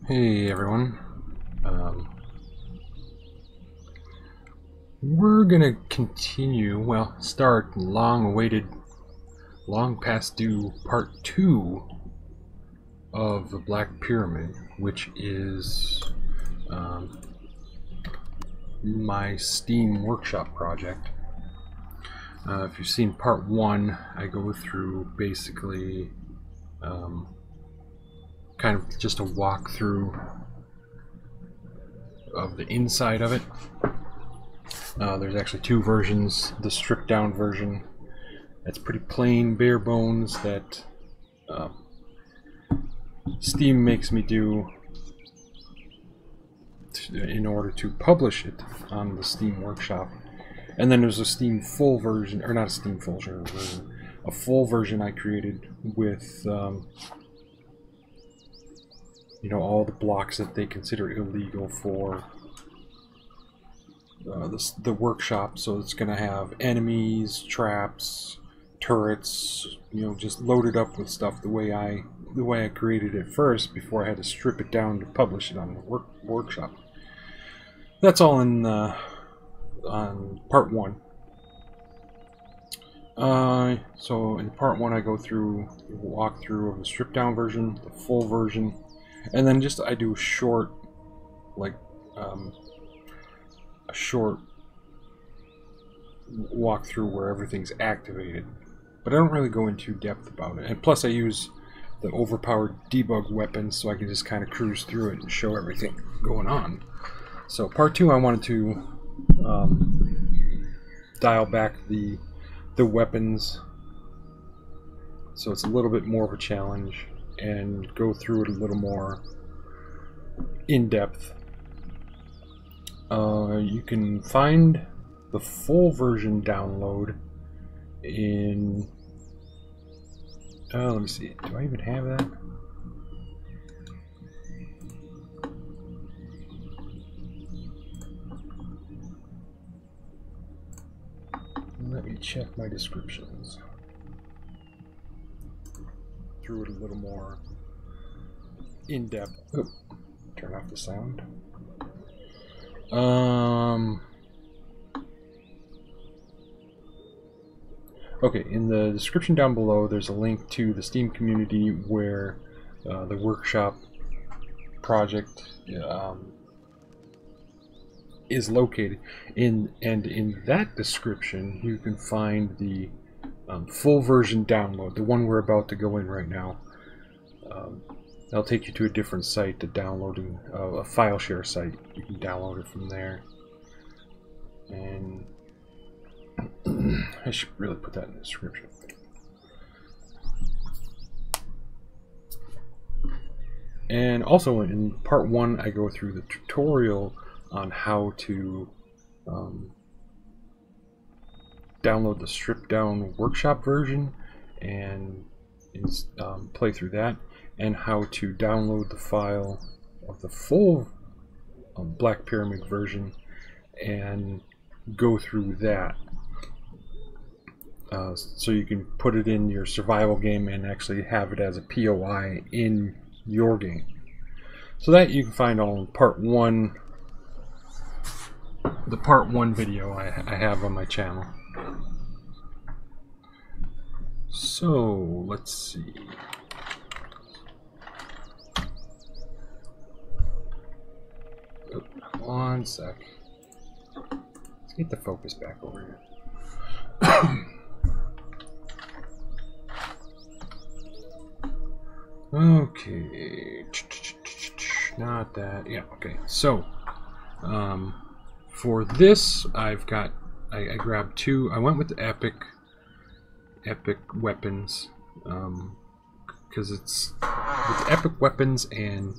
Hey everyone. We're gonna continue, well, start long-awaited, long past due part 2 of the Black Pyramid, which is my Steam Workshop project. If you've seen part 1, I go through basically kind of just a walkthrough of the inside of it. There's actually two versions. The stripped down version that's pretty plain, bare bones, that Steam makes me do in order to publish it on the Steam Workshop. And then there's a Steam full version, or not a Steam full version, a full version I created with you know, all the blocks that they consider illegal for the workshop. So it's going to have enemies, traps, turrets, you know, just loaded up with stuff the way I created it first before I had to strip it down to publish it on the workshop. That's all in on part 1. So in part 1 I go through the walkthrough of the stripped down version, the full version, and then just I do a short, like a short walkthrough where everything's activated, but I don't really go into depth about it. And plus I use the overpowered debug weapons, so I can just kind of cruise through it and show everything going on. So part 2 I wanted to dial back the weapons, so it's a little bit more of a challenge, and go through it a little more in depth. You can find the full version download in let me see, do I even have that? Let me check my descriptions. Through it a little more in depth. Oh, turn off the sound. Okay, in the description down below there's a link to the Steam community where the workshop project is located. And in that description you can find the full version download, the one we're about to go in right now. That'll take you to a different site, to downloading a file share site. You can download it from there. And I should really put that in the description. And also in part 1 I go through the tutorial on how to download the stripped down workshop version and play through that, and how to download the file of the full Black Pyramid version and go through that, so you can put it in your survival game and actually have it as a POI in your game. So that you can find all in part 1, the part 1 video I have on my channel. So let's see. Oh, one sec. Let's get the focus back over here. Okay, not that. Yeah, okay. So, for this, I grabbed two. I went with the epic weapons, because it's with epic weapons and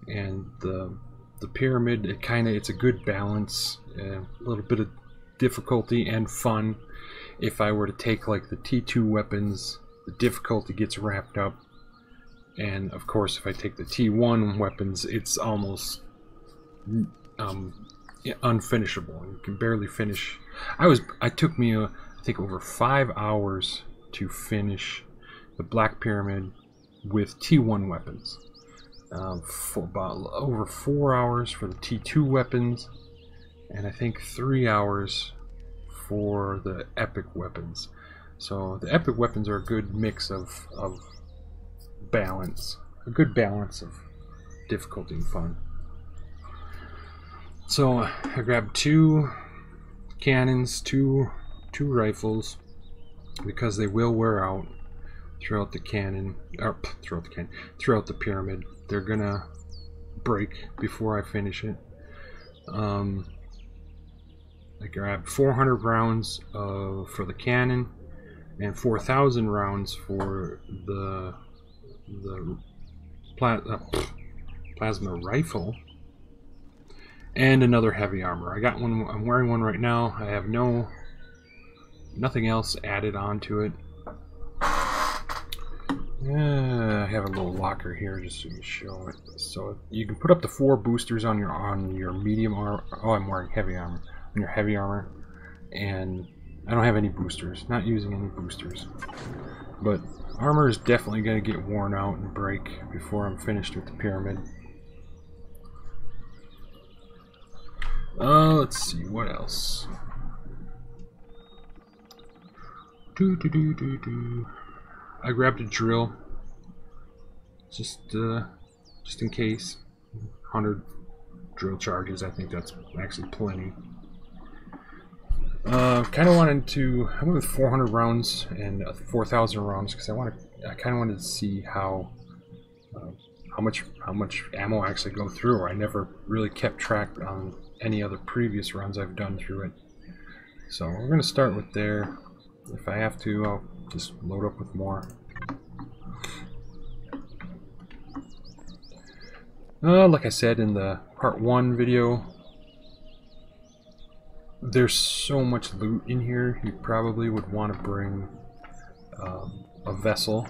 the pyramid. It's a good balance, a little bit of difficulty and fun. If I were to take like the T2 weapons, the difficulty gets wrapped up. And of course, if I take the T1 weapons, it's almost unfinishable. You can barely finish. It took me I think over 5 hours to finish the Black Pyramid with T1 weapons. for about over 4 hours for the T2 weapons, and I think 3 hours for the epic weapons. So the epic weapons are a good mix of balance, a good balance of difficulty and fun. So I grabbed 2 cannons, two rifles, because they will wear out throughout the cannon, or throughout the pyramid. They're gonna break before I finish it. I grabbed 400 rounds for the cannon and 4,000 rounds for the plasma rifle, and another heavy armor. I got one. I'm wearing one right now. I have nothing else added onto it. I have a little locker here just to show it. So you can put up to 4 boosters on your medium armor. Oh, I'm wearing heavy armor. On your heavy armor, and I don't have any boosters. Not using any boosters. But armor is definitely going to get worn out and break before I'm finished with the pyramid. Let's see what else. I grabbed a drill, just in case. 100 drill charges. I think that's actually plenty. Kind of wanted to. I went with 400 rounds and 4,000 rounds because I kind of wanted to see how much ammo I actually go through. I never really kept track on any other previous runs I've done through it. So we're gonna start with there. If I have to, I'll just load up with more. Like I said in the part 1 video, there's so much loot in here, you probably would want to bring a vessel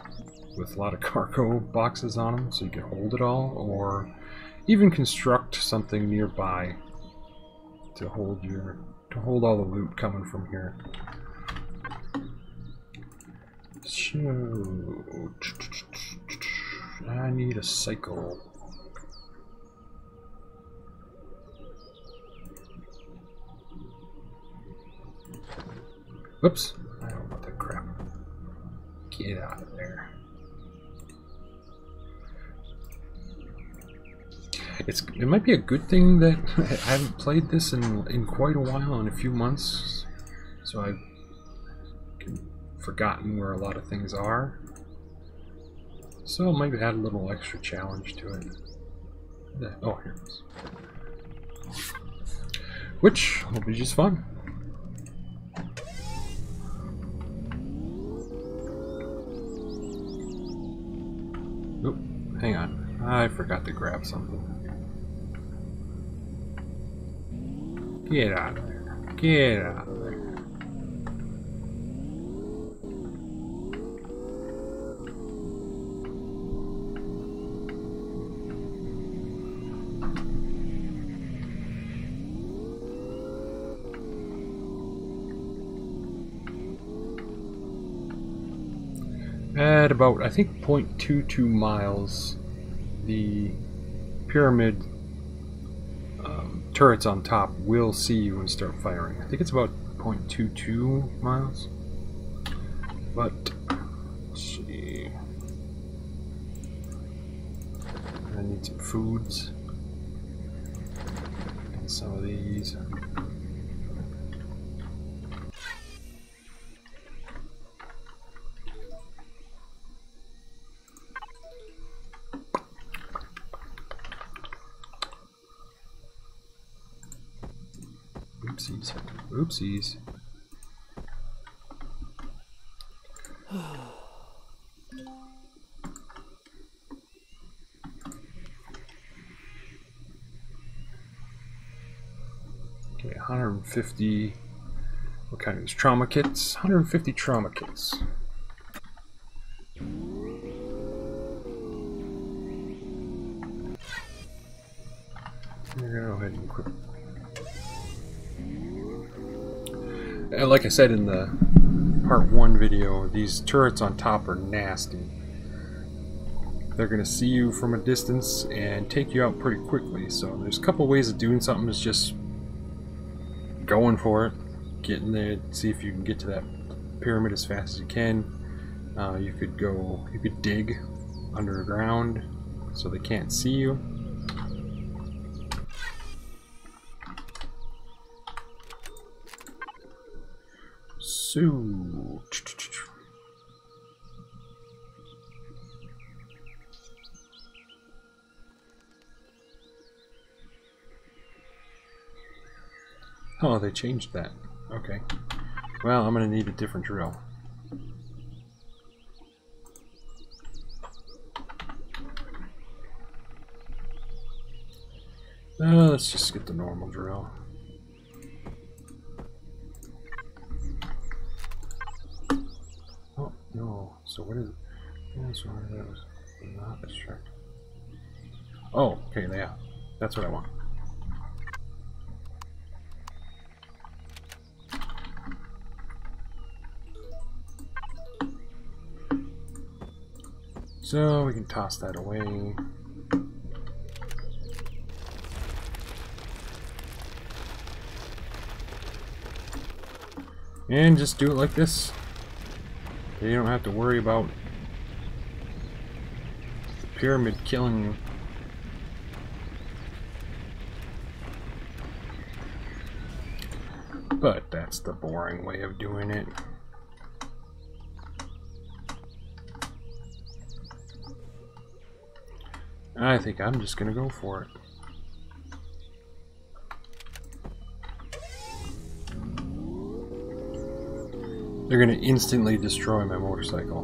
with a lot of cargo boxes on them so you can hold it all, or even construct something nearby to hold all the loot coming from here. So I need a cycle. Whoops, I don't want that crap. Get out of there. It might be a good thing that I haven't played this in quite a while, in a few months, so I've forgotten where a lot of things are. So it might add a little extra challenge to it. Oh, here it is. Which will be just fun. Oh, hang on. I forgot to grab something. Get out of there. Get out of there. At about, I think, 0.22 miles, the pyramid turrets on top will see you and start firing. I think it's about 0.22 miles. But, let's see. I need some foods. And some of these. Oopsies. Oopsies. Okay, 150. What kind of these trauma kits? 150 trauma kits. I'm gonna go ahead and equip. Like I said in the part 1 video, these turrets on top are nasty. they're going to see you from a distance and take you out pretty quickly. So there's a couple ways of doing something. Is just going for it, getting there, see if you can get to that pyramid as fast as you can. You could dig underground so they can't see you. So oh, they changed that. Okay. Well, I'm gonna need a different drill. Let's just get the normal drill. Oh, no. So what is it? Yeah, so that was not distract. Oh, okay, yeah. That's what I want. So we can toss that away. And just do it like this. You don't have to worry about the pyramid killing you. But that's the boring way of doing it. I think I'm just gonna go for it. They're gonna instantly destroy my motorcycle.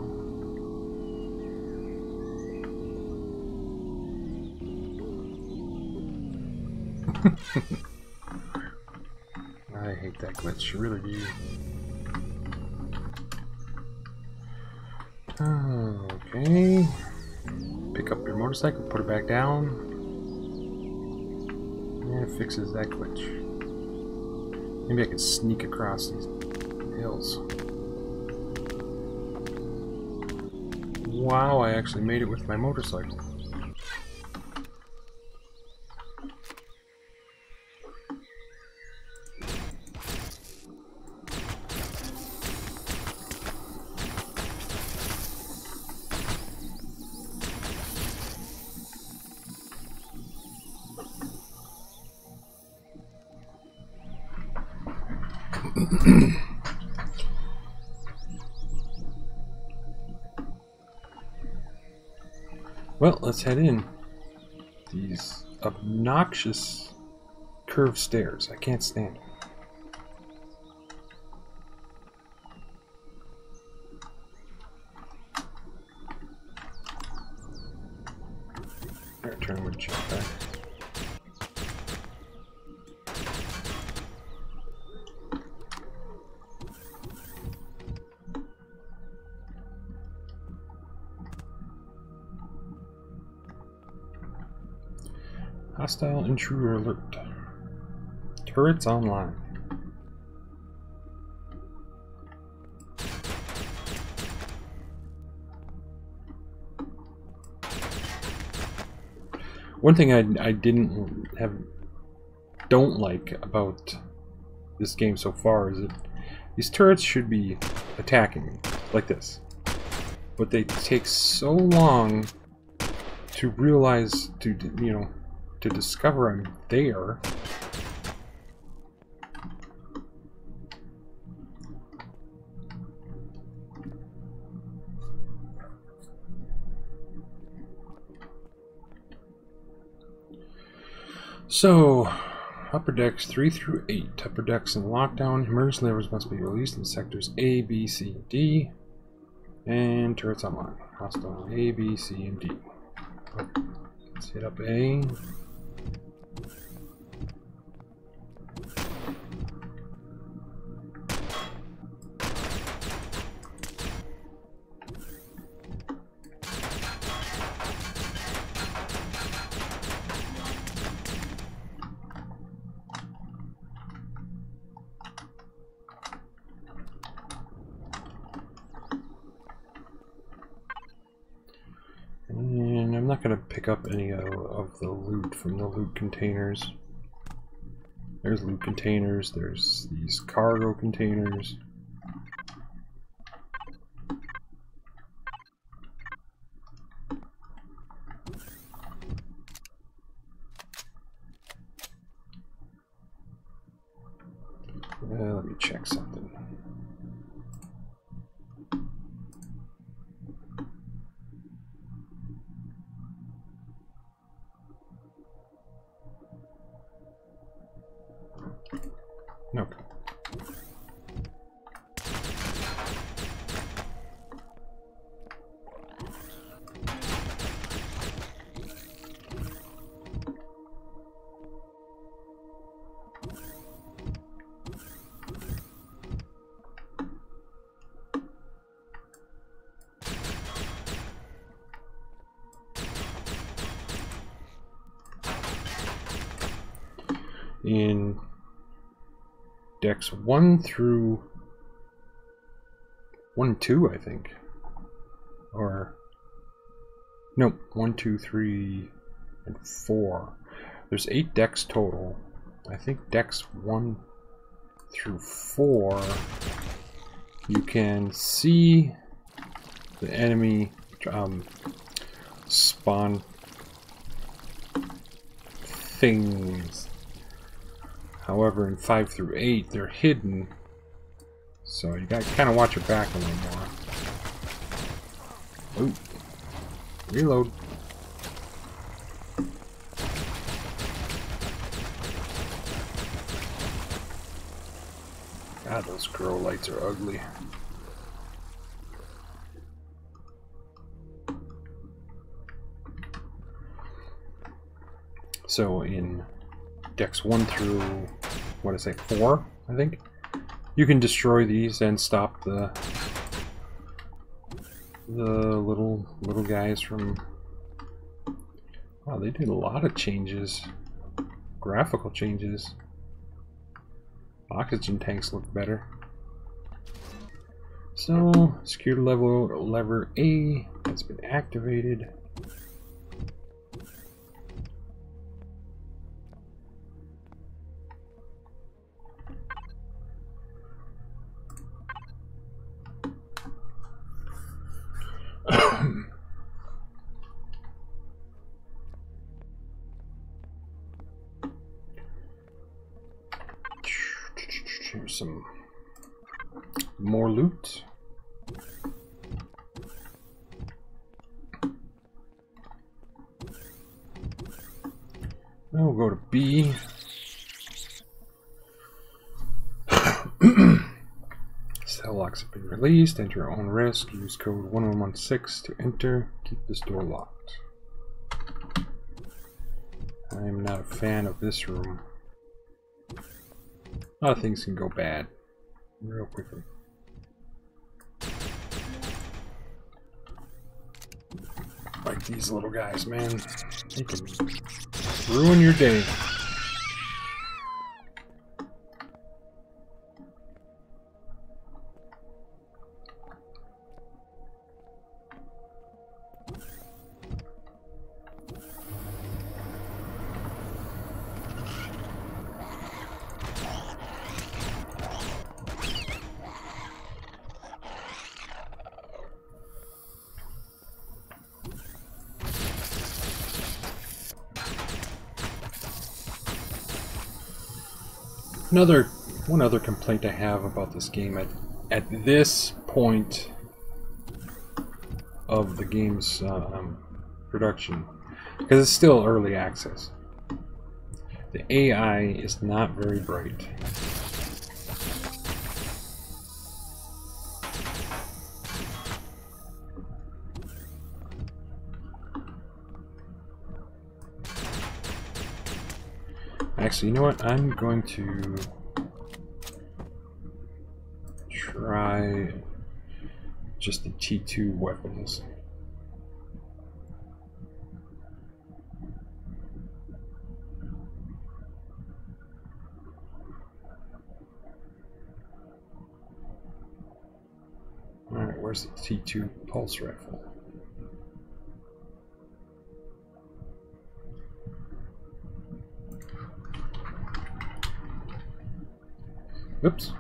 I hate that glitch, really do. Okay. Pick up your motorcycle, put it back down. And it fixes that glitch. Maybe I can sneak across these hills. Wow, I actually made it with my motorcycle. Well, let's head in. These obnoxious curved stairs. I can't stand them. Alright, turn my jump back. Hostile intruder alert. Turrets online. One thing I don't like about this game so far is that these turrets should be attacking me like this, but they take so long to realize, to discover I'm there. So, upper decks 3 through 8. Upper decks in lockdown. Emergency levers must be released in sectors A, B, C, D. And turrets online. Hostile A, B, C, and D. Okay. Let's hit up A. And not going to pick up any of the loot from the loot containers. There's loot containers, there's these cargo containers. Let me check something. Nope. In decks 1 through 1 and 2, I think. Or nope, 1, 2, 3, and 4. There's 8 decks total. I think decks 1 through 4 you can see the enemy spawn things. However, in 5 through 8, they're hidden, so you gotta kind of watch your back a little more. Ooh. Reload. God, those grow lights are ugly. So in decks 1 through, what did I say, 4, I think, you can destroy these and stop the little guys from. Wow, they did a lot of changes, graphical changes. Oxygen tanks look better. So security lever A has been activated. Here's some more loot. Now we'll go to B. Cell locks have been released. Enter your own risk. Use code 1116 to enter. Keep this door locked. I am not a fan of this room. A lot of things can go bad real quickly. Like these little guys, man. They can ruin your day. One other complaint I have about this game at this point of the game's production, because it's still early access, the AI is not very bright. Actually, you know what? I'm going to try just the T2 weapons. Alright, where's the T2 pulse rifle? Oops.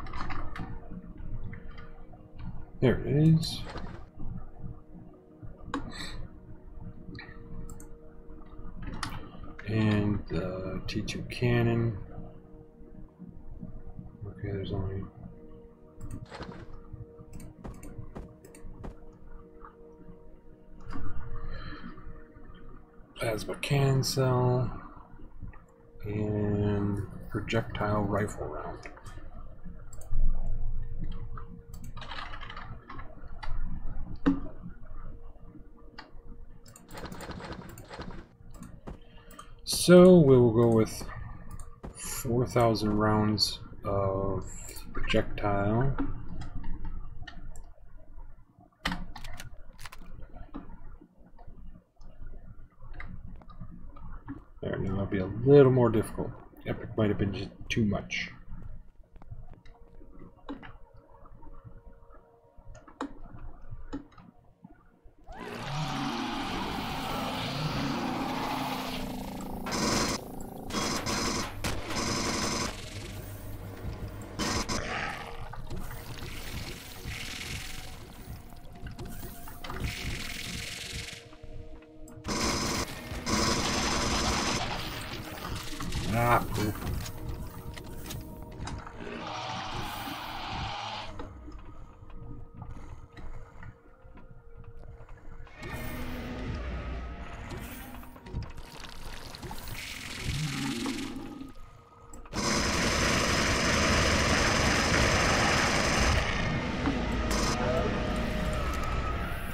There it is. And the T2 cannon. Okay, there's only... plasma cannon cell. And projectile rifle round. So we will go with 4,000 rounds of projectile. There, now it'll be a little more difficult. Epic might have been just too much. Ah, poop.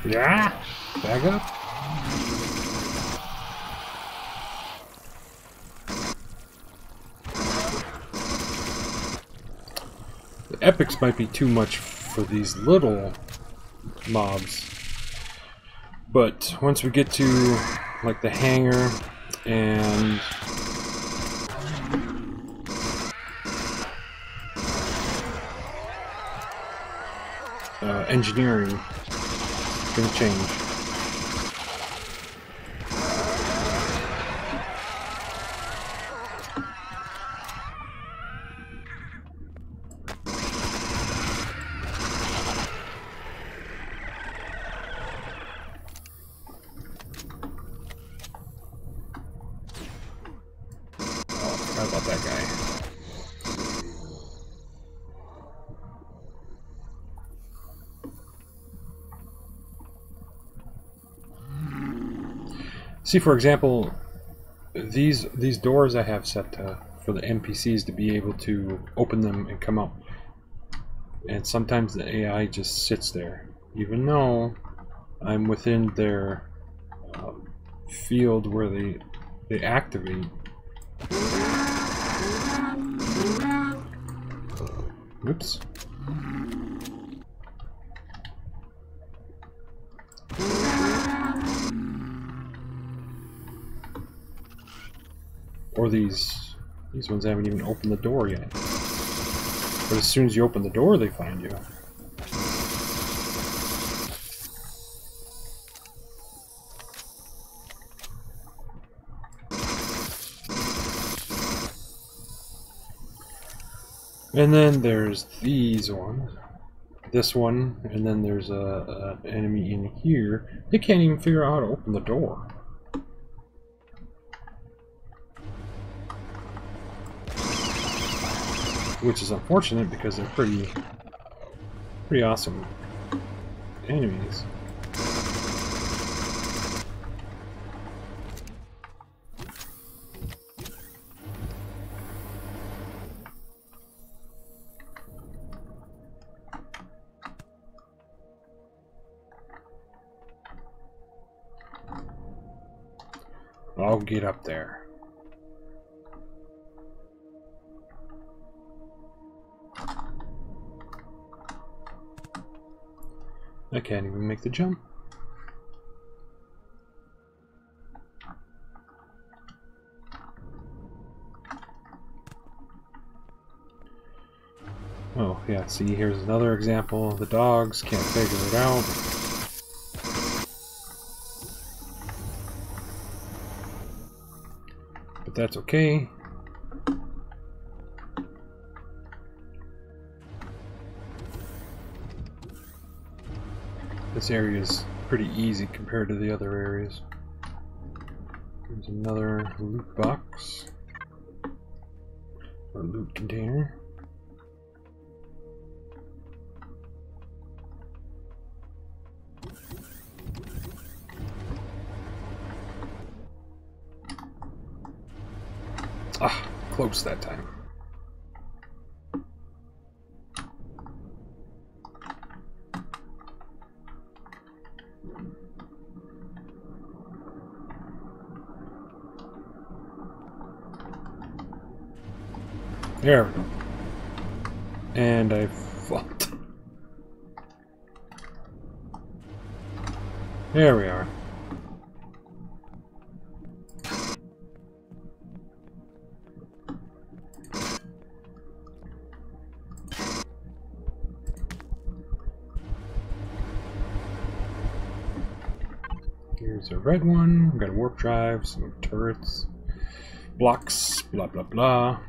Yeah, back up. The epics might be too much for these little mobs, but once we get to like the hangar and engineering, it's gonna change. How about that guy? See, for example, these doors I have set for the NPCs to be able to open them and come out. And sometimes the AI just sits there, even though I'm within their field where they activate. Oops. Or these ones haven't even opened the door yet. But as soon as you open the door, they find you. And then there's these ones. This one, and then there's an enemy in here. They can't even figure out how to open the door. Which is unfortunate because they're pretty awesome enemies. I'll get up there. I can't even make the jump. Oh, yeah, see, here's another example. The dogs can't figure it out. But that's okay. This area is pretty easy compared to the other areas. There's another loot box. Or loot container. Ah, close that time. There we go. And I fucked. There we are. Here's a red one. We've got a warp drive, some turrets, blocks, blah blah blah.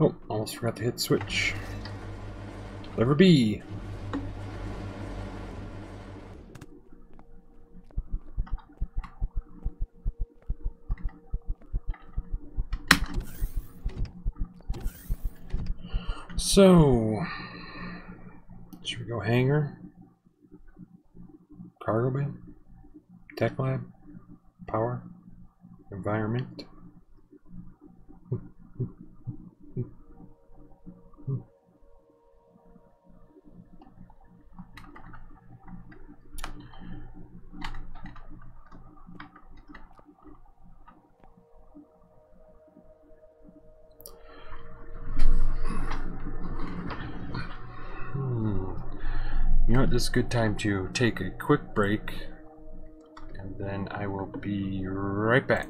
Oh, almost forgot to hit switch. Lever B. So, should we go hangar? Cargo bay? Tech lab? Power? Environment? You know what, this is a good time to take a quick break, and then I will be right back.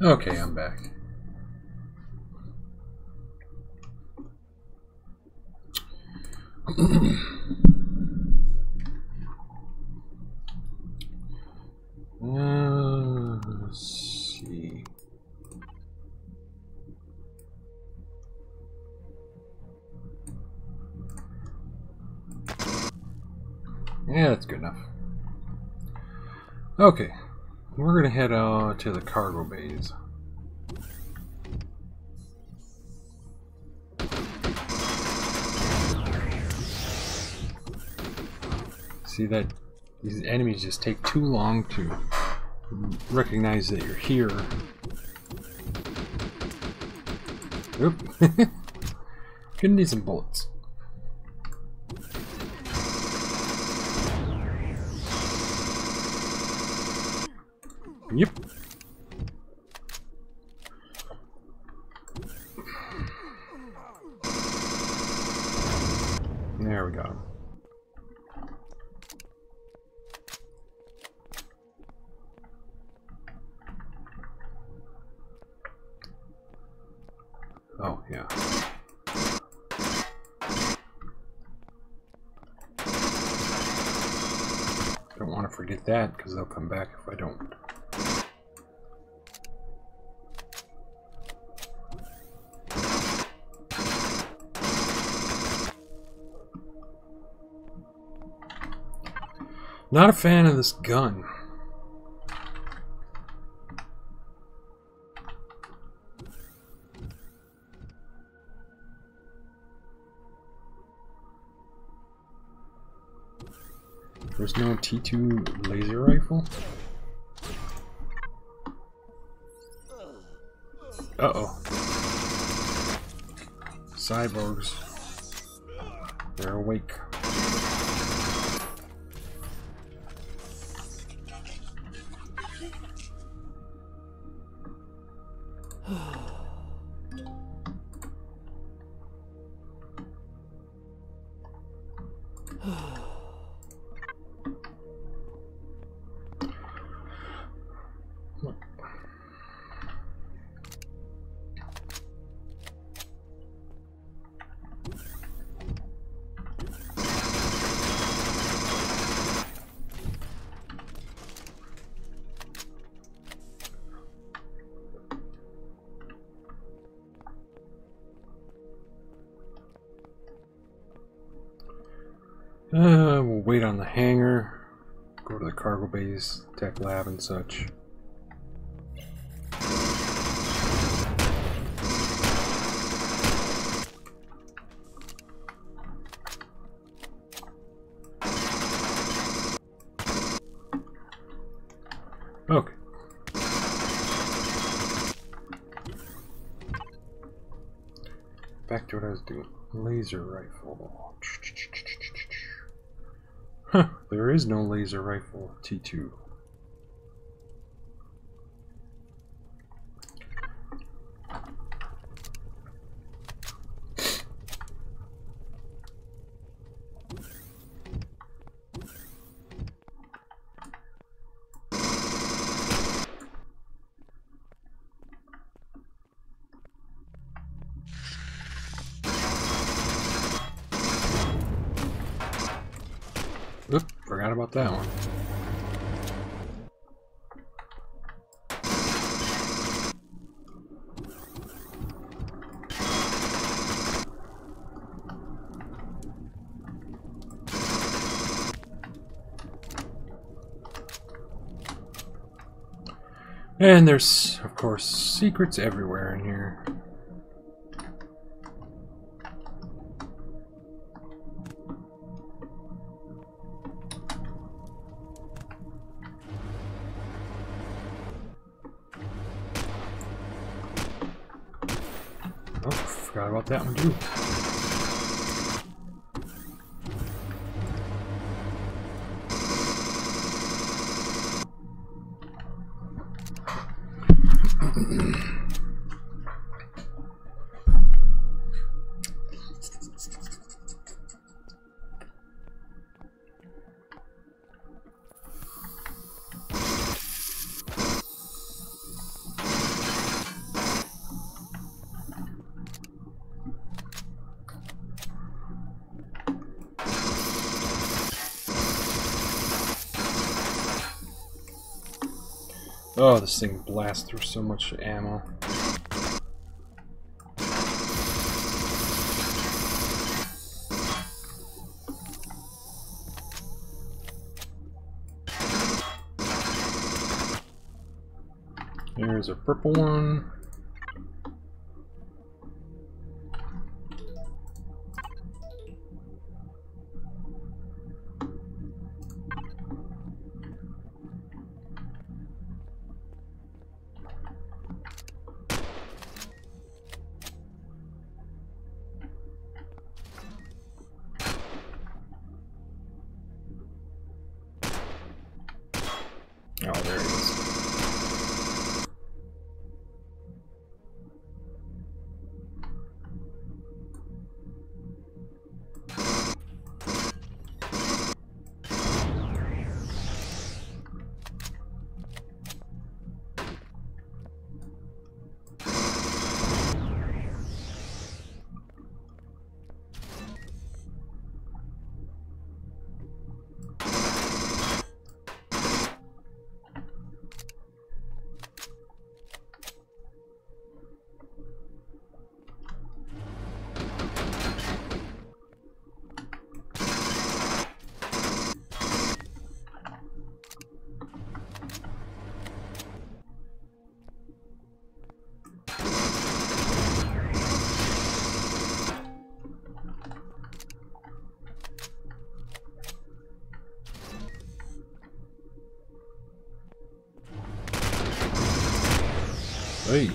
Okay, I'm back. Let's see. Yeah, that's good enough. Okay, we're gonna head to the cargo bays. See that these enemies just take too long to recognize that you're here. Oop. Gonna need some bullets. Yep. There we go. Oh, yeah. Don't want to want to forget that because they'll come back if I don't. Not a fan of this gun. There's no T2 laser rifle? Uh-oh. Cyborgs. They're awake. We'll wait on the hangar, go to the cargo base, tech lab and such. Okay. Back to what I was doing. Laser rifle. Huh, there is no laser rifle T2. Oop, forgot about that one. And there's, of course, secrets everywhere in here. Oh, forgot about that one too. Oh, this thing blasts through so much ammo. There's a purple one. Oh, there it is. Hey.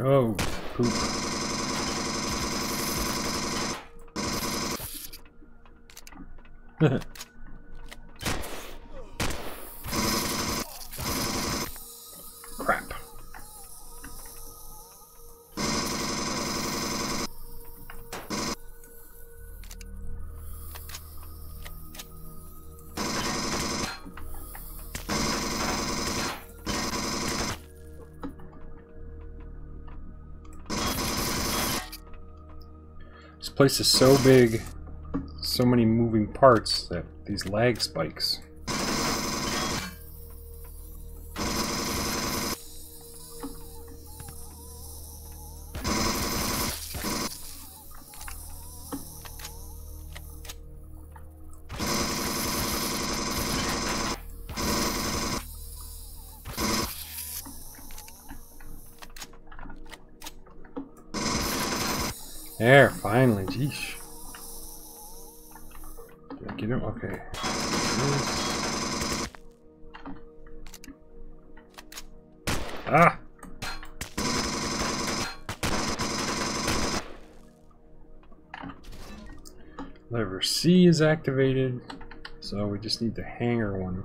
Oh, poop. Crap. This place is so big, so many moving parts that these lag spikes. There, finally, jeesh. Did I get him? Okay. Ah! Lever C is activated, so we just need the hanger one.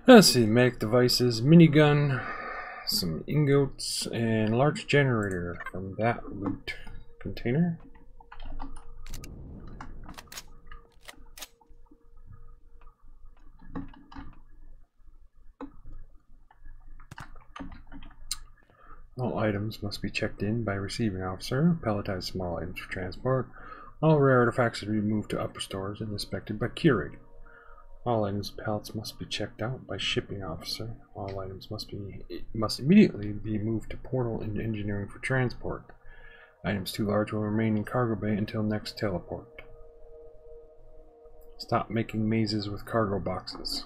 Let's see, medic devices, minigun, some ingots, and large generator from that loot container. All items must be checked in by receiving officer. Palletized small items for transport. All rare artifacts are removed to upper stores and inspected by curator. All items pallets must be checked out by shipping officer. All items must immediately be moved to portal and engineering for transport. Items too large will remain in cargo bay until next teleport. Stop making mazes with cargo boxes.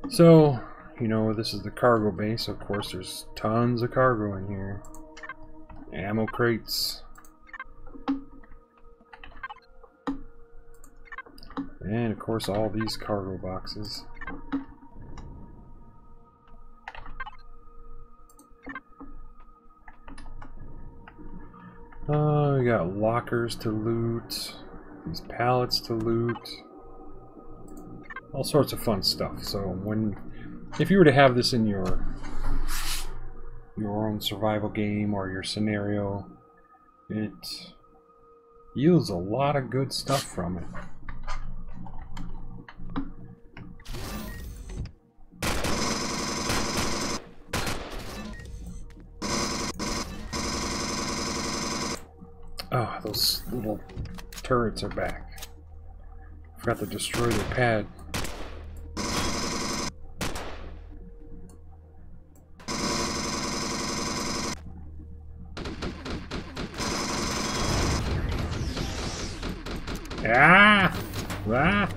So, you know, this is the cargo bay, so of course there's tons of cargo in here. Ammo crates. And of course all these cargo boxes. Oh, we got lockers to loot, these pallets to loot, all sorts of fun stuff. So if you were to have this in your own survival game or your scenario, it yields a lot of good stuff from it. Oh, those little turrets are back. Forgot to destroy their pad. Ah! Ah!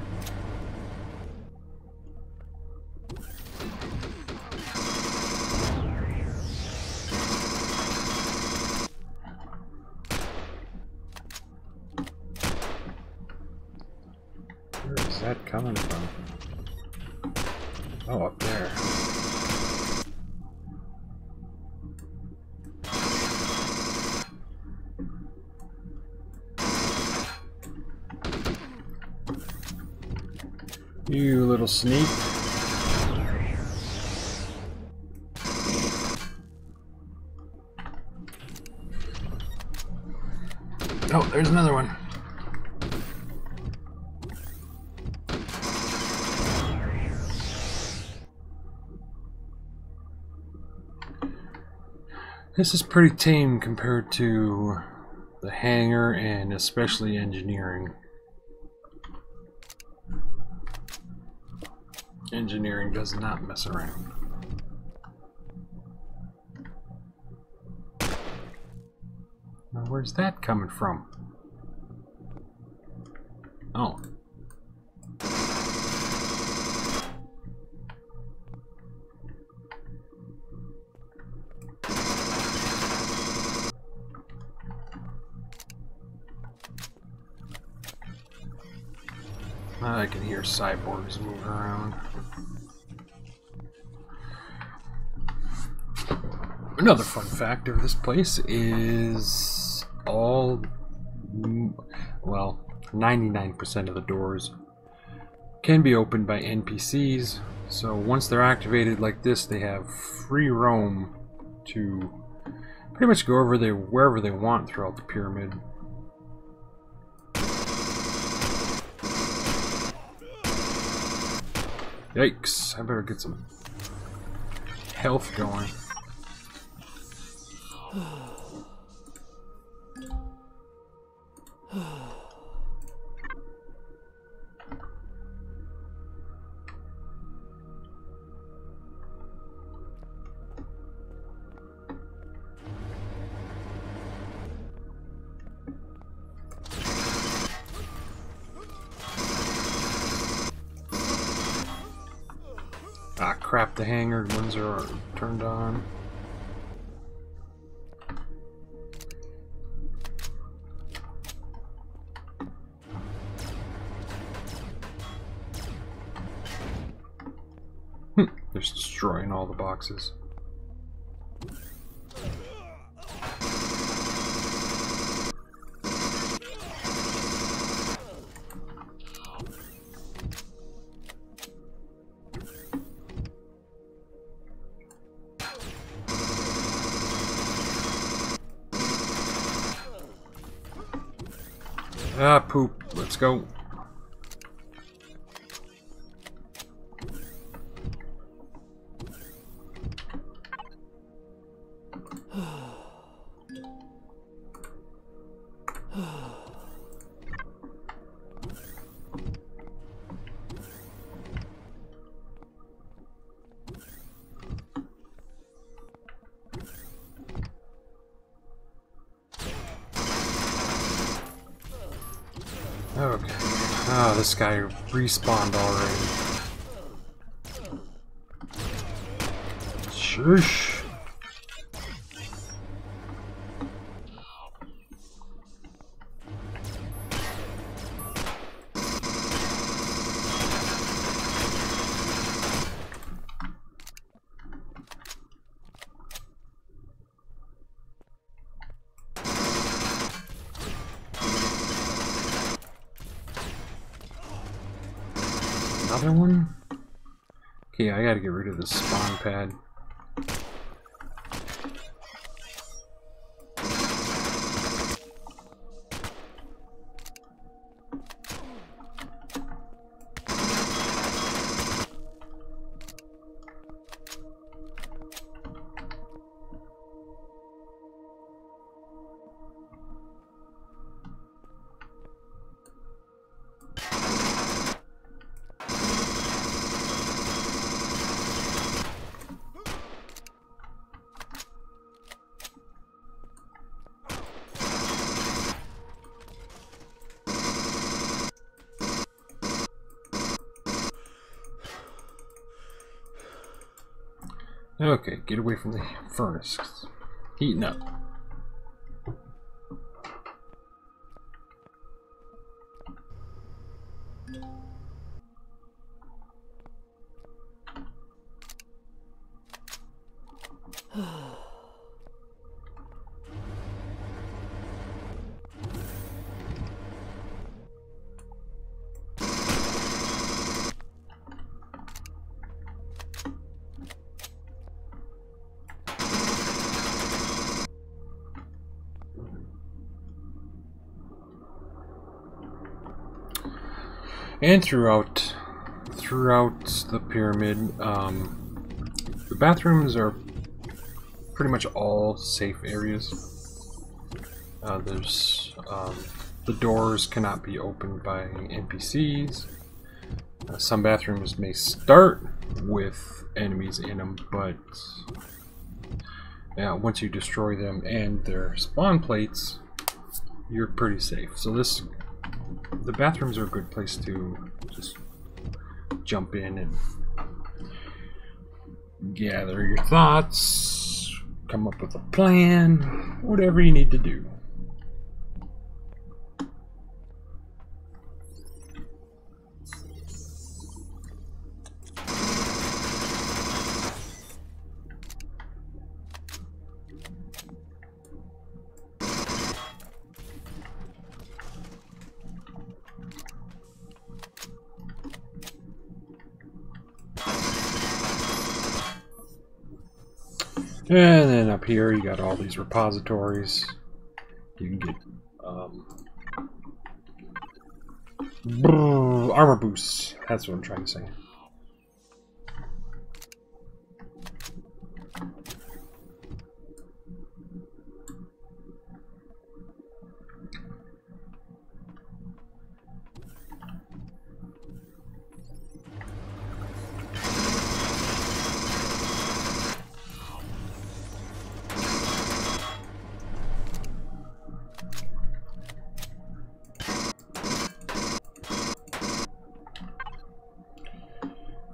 Where is that coming from? Oh, up there. You little sneak. Oh, there's another one. This is pretty tame compared to the hangar and especially engineering. Engineering does not mess around. Now, where's that coming from? Oh. I can hear cyborgs moving around. Another fun fact of this place is all, well, 99% of the doors can be opened by NPCs. So once they're activated like this, they have free roam to pretty much go wherever they want throughout the pyramid. Yikes, I better get some health going. Ah, crap, the hangar ones are turned on. They're destroying all the boxes. Ah, poop. Let's go. Okay. Oh, this guy respawned already. Shush. Another one? Okay, I gotta get rid of this spawn pad. Okay, get away from the furnace. It's heating up. And throughout the pyramid, the bathrooms are pretty much all safe areas. The doors cannot be opened by NPCs. Some bathrooms may start with enemies in them, but once you destroy them and their spawn plates, you're pretty safe. So the bathrooms are a good place to just jump in and gather your thoughts, come up with a plan, whatever you need to do. And then up here you got all these repositories. You can get armor boosts. That's what I'm trying to say.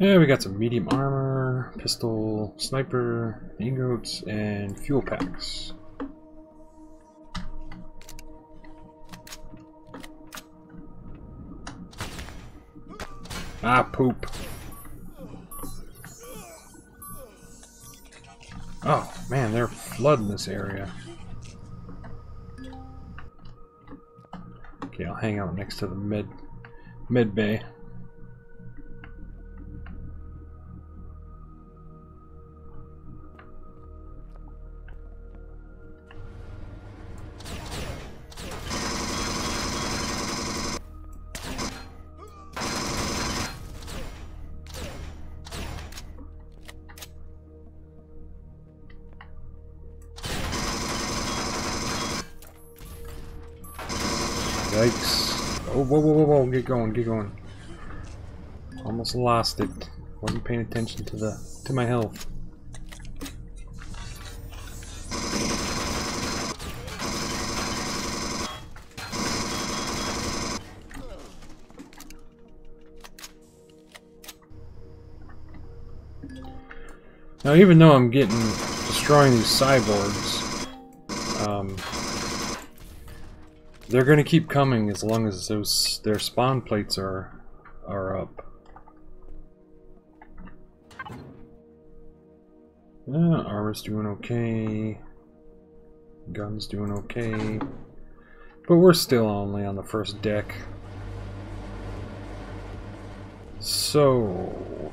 Yeah, we got some medium armor, pistol, sniper, ingots, and fuel packs. Ah, poop. Oh, man, they're flooding this area. Okay, I'll hang out next to the med bay. Yikes. Oh, whoa, whoa, whoa, whoa, get going, get going. Almost lost it. Wasn't paying attention to my health. Now, even though I'm destroying these cyborgs, they're gonna keep coming as long as their spawn plates are up. Armor's doing okay. Gun's doing okay. But we're still only on the first deck. So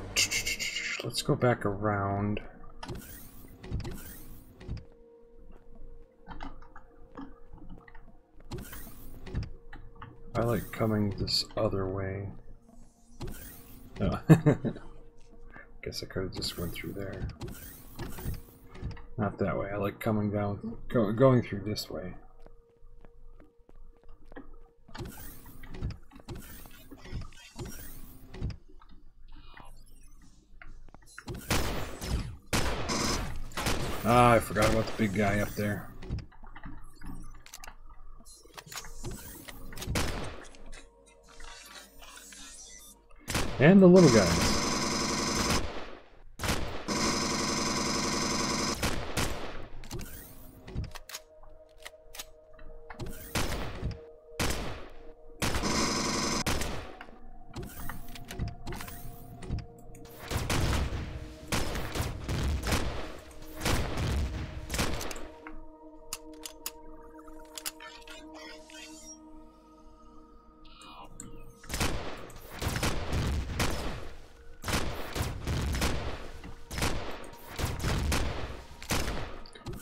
let's go back around. I like coming this other way. Oh. Guess I could have just went through there. Not that way. I like coming down, going through this way. Ah, I forgot about the big guy up there. And the little guys.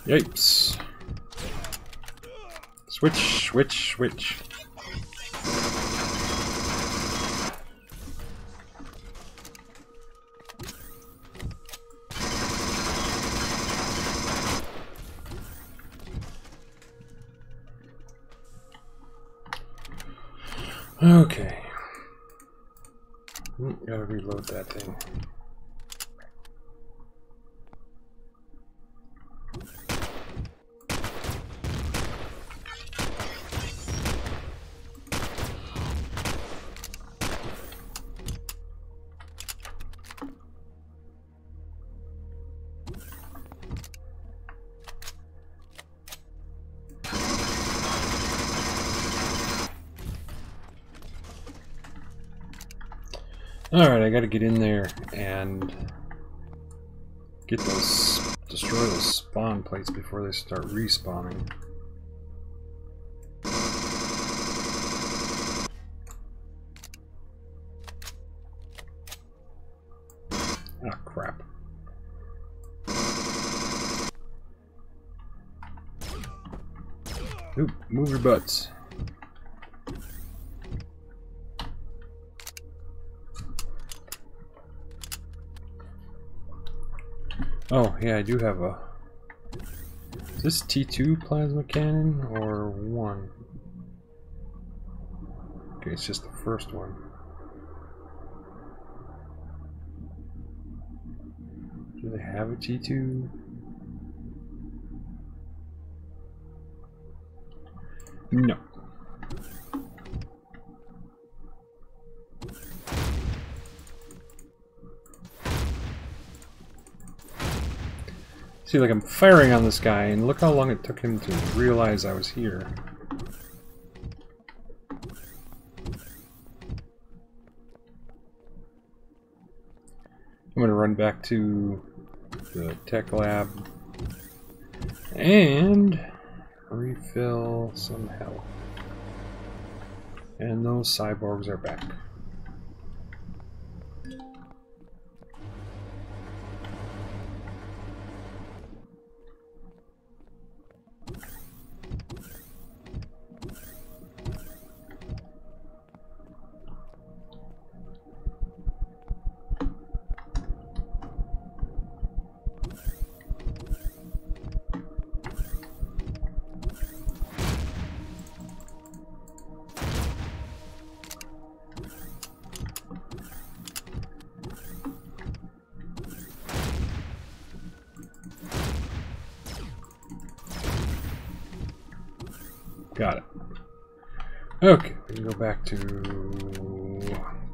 Yipes. Switch, switch, switch. Okay. Gotta reload that thing. Alright, I gotta get in there and get those, destroy those spawn plates before they start respawning. Ah, crap. Oop, move your butts. Oh, yeah, I do have a... Is this T2 plasma cannon or 1? Okay, it's just the first one. Do they have a T2? No. See, like, I'm firing on this guy, and look how long it took him to realize I was here. I'm gonna run back to the tech lab and refill some health. And those cyborgs are back. Got it. Okay, we can go back to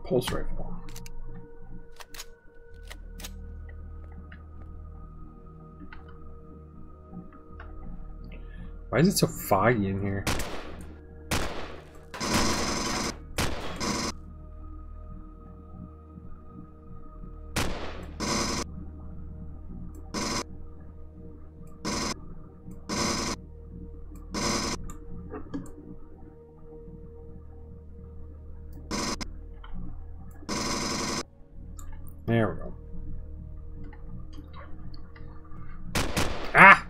pulse rifle. Why is it so foggy in here? There we go. Ah!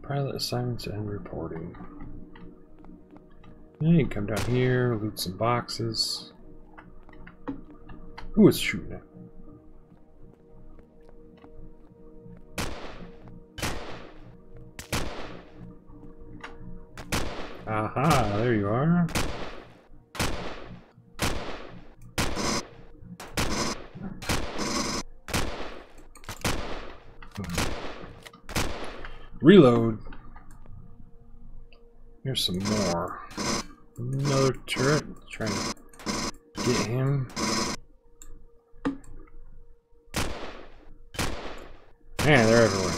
Pilot assignments and reporting. Yeah, you can come down here, loot some boxes. Who is shooting at me? Aha, there you are. Reload. Here's some more. Another turret. Trying to get him. Man, they're everywhere.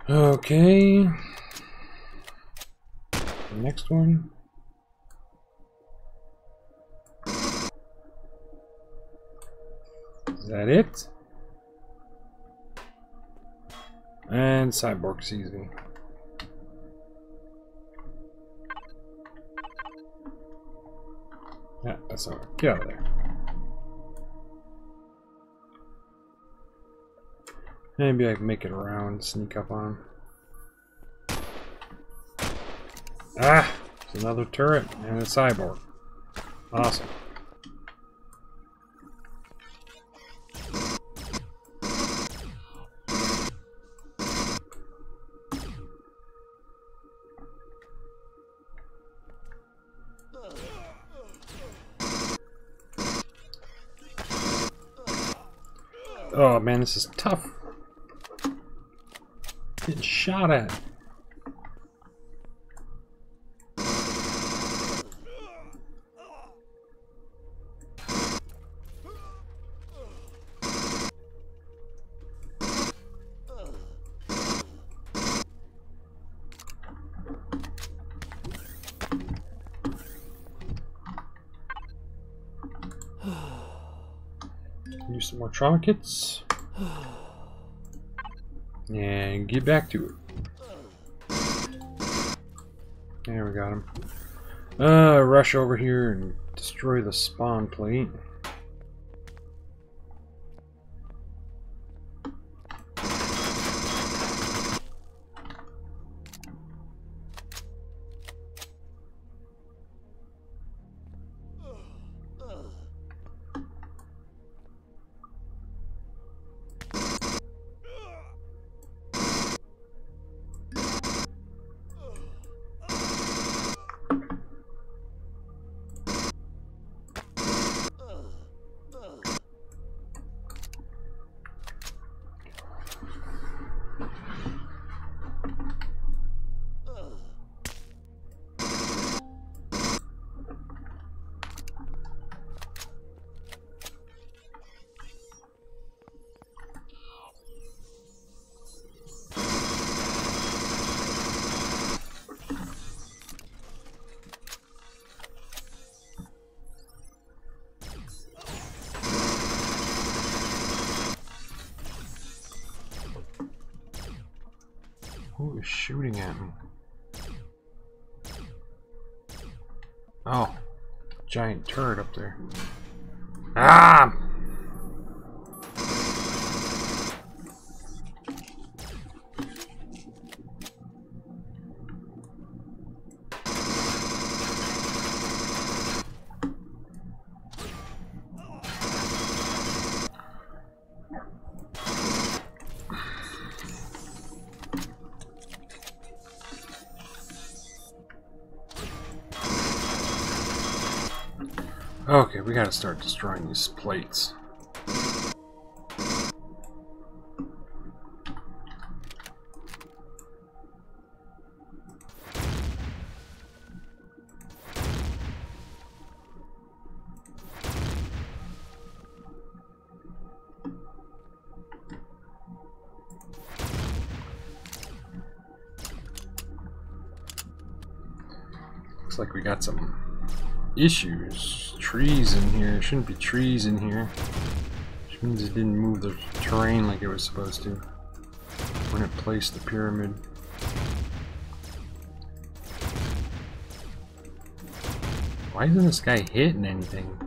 Okay. Next one. Is that it? And Cyborg sees me. Yeah, that's alright. Get out of there. Maybe I can make it around, sneak up on him. Ah! It's another turret and a cyborg. Awesome. Oh man, this is tough. Getting shot at. Use some more trauma kits. And get back to it. There, we got him. Rush over here and destroy the spawn plate. Who is shooting at me? Oh, giant turret up there. Ah! Okay, we gotta start destroying these plates. Looks like we got some issues. Trees in here. Shouldn't be trees in here. Which means it didn't move the terrain like it was supposed to when it placed the pyramid. Why isn't this guy hitting anything?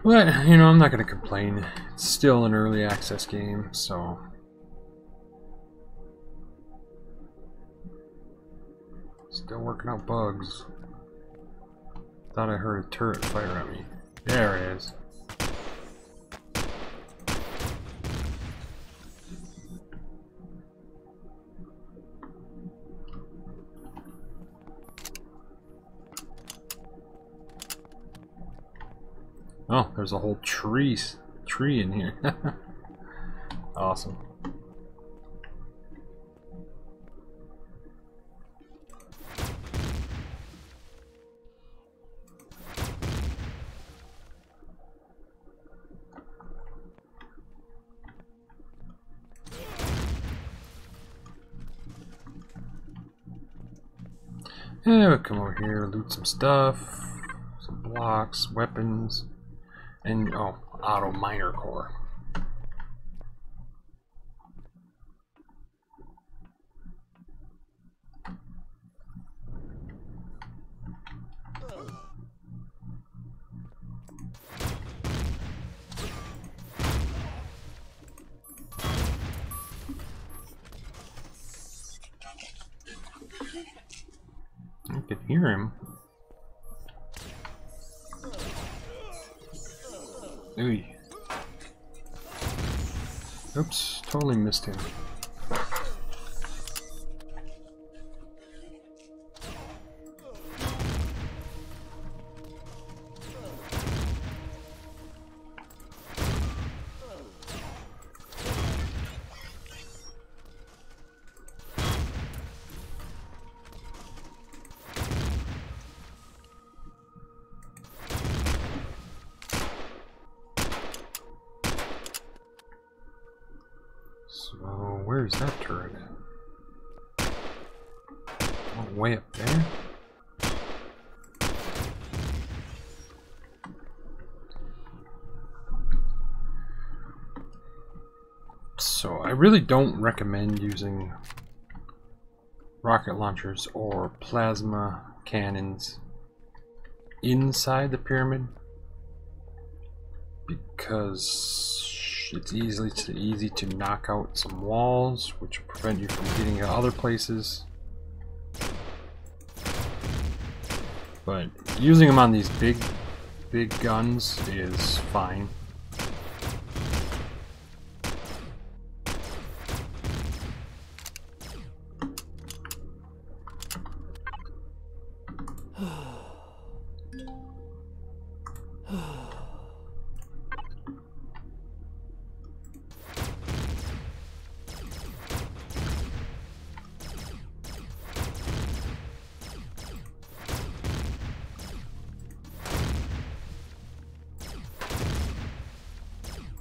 But, you know, I'm not going to complain. It's still an early access game, so... Still working out bugs. Thought I heard a turret fire at me. There it is. Oh, there's a whole tree in here. Awesome. Yeah, we'll come over here, loot some stuff, some blocks, weapons, and oh, auto miner core. I can hear him. Ooh. Oops, totally missed him. So, where's that turret? Oh, way up there? So, I really don't recommend using rocket launchers or plasma cannons inside the pyramid because it's easy to knock out some walls, which will prevent you from getting to other places. But using them on these big guns is fine.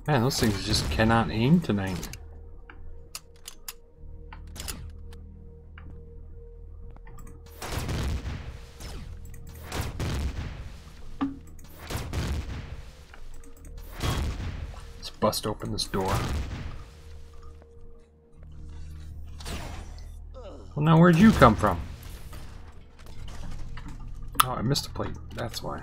Man, those things just cannot aim tonight. Let's bust open this door. Well, now where'd you come from? Oh, I missed a plate. That's why.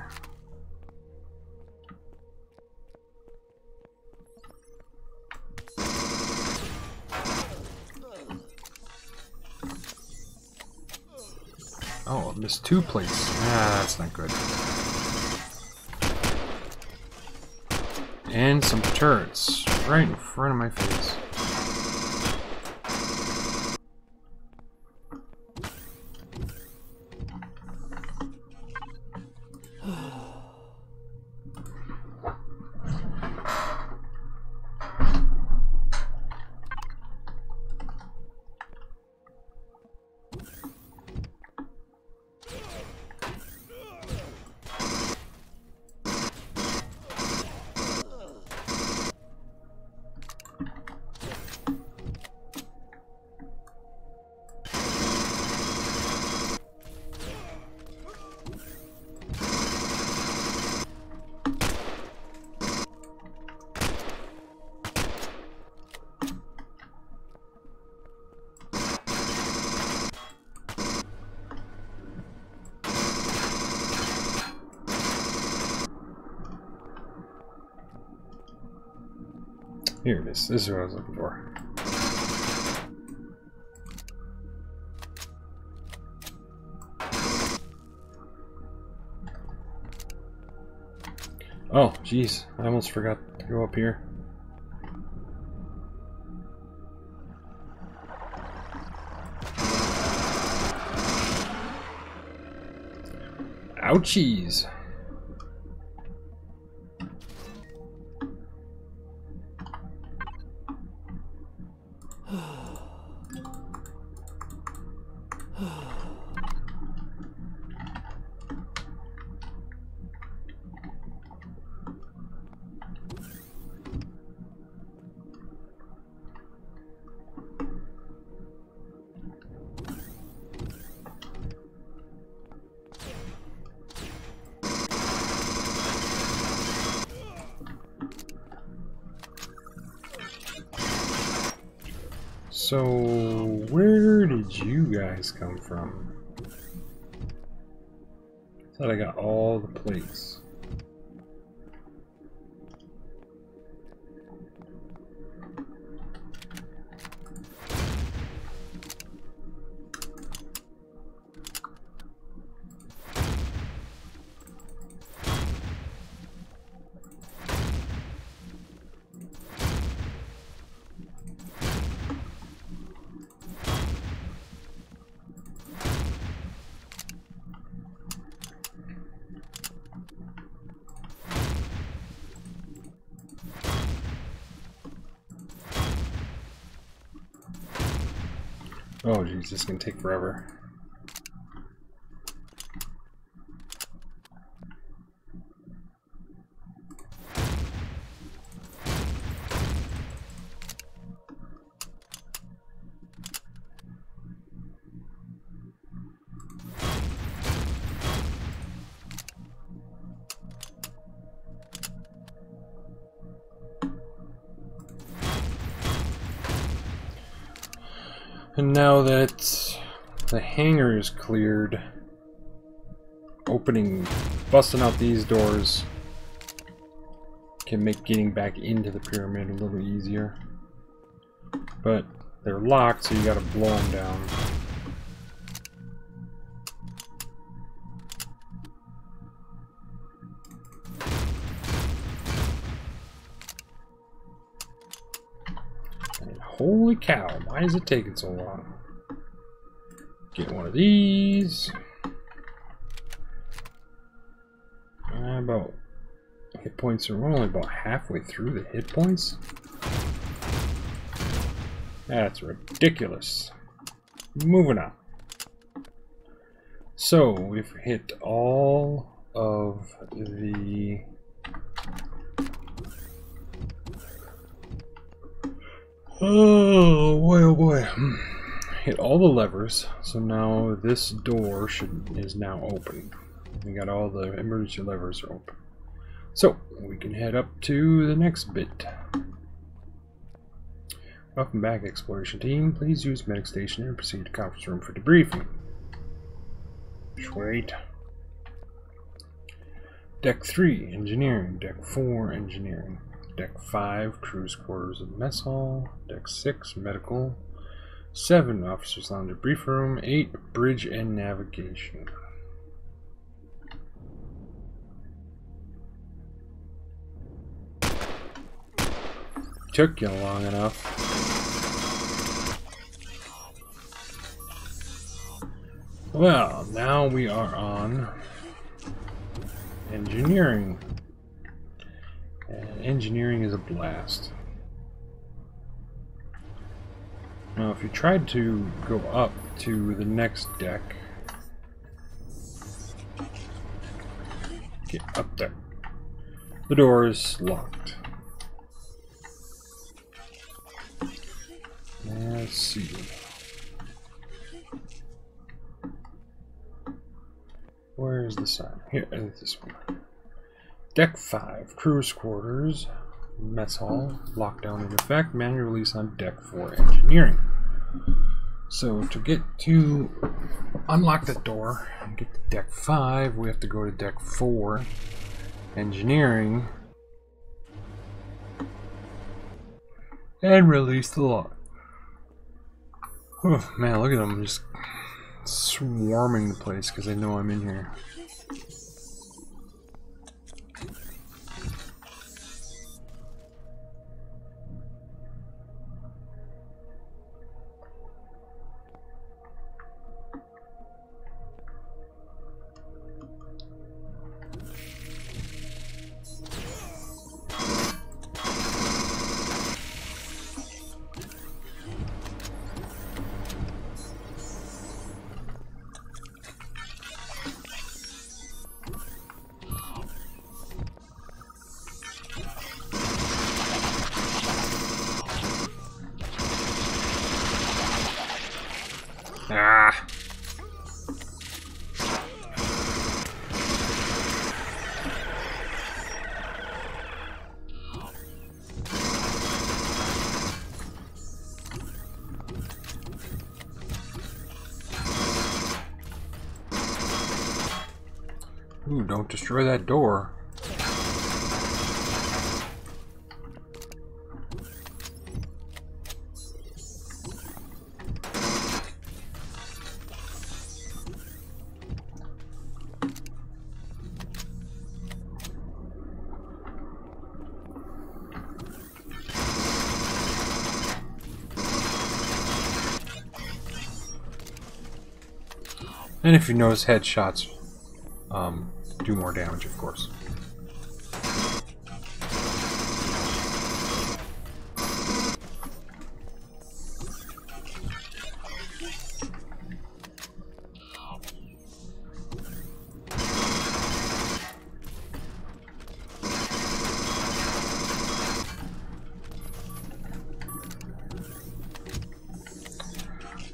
Oh, I missed 2 plates. Ah, that's not good. And some turrets right in front of my face. Here it is. This is what I was looking for. Oh, jeez. I almost forgot to go up here. Ouchies. So, where did you guys come from? I thought I got all the plates. Oh geez, this is gonna take forever. And now that the hangar is cleared, busting out these doors can make getting back into the pyramid a little easier. But they're locked, so you gotta blow them down. Holy cow, why is it taking so long? Get one of these. About hit points, we're only about halfway through the hit points. That's ridiculous. Moving on. So we've hit all of the oh boy. Hit all the levers, so now this door is now open. We got all the emergency levers are open. So we can head up to the next bit. Welcome back, exploration team. Please use medic station and proceed to conference room for debriefing. Sweet. Deck 3, engineering. Deck 4, engineering. Deck 5, crew's quarters and mess hall. Deck 6, medical. 7, officers lounge and brief room. 8, bridge and navigation. Took you long enough. Well, now we are on engineering. And engineering is a blast. Now, if you tried to go up to the next deck, get up there. The door is locked. Let's see. Where's the sign? Here, this one. Deck 5, crew's quarters, mess hall, lockdown in effect, manual release on Deck 4, engineering. So to get to unlock the door and get to Deck 5, we have to go to Deck 4, engineering, and release the lock. Oh man, look at them just swarming the place because they know I'm in here. Ah. Ooh, don't destroy that door. And if you notice, headshots do more damage, of course.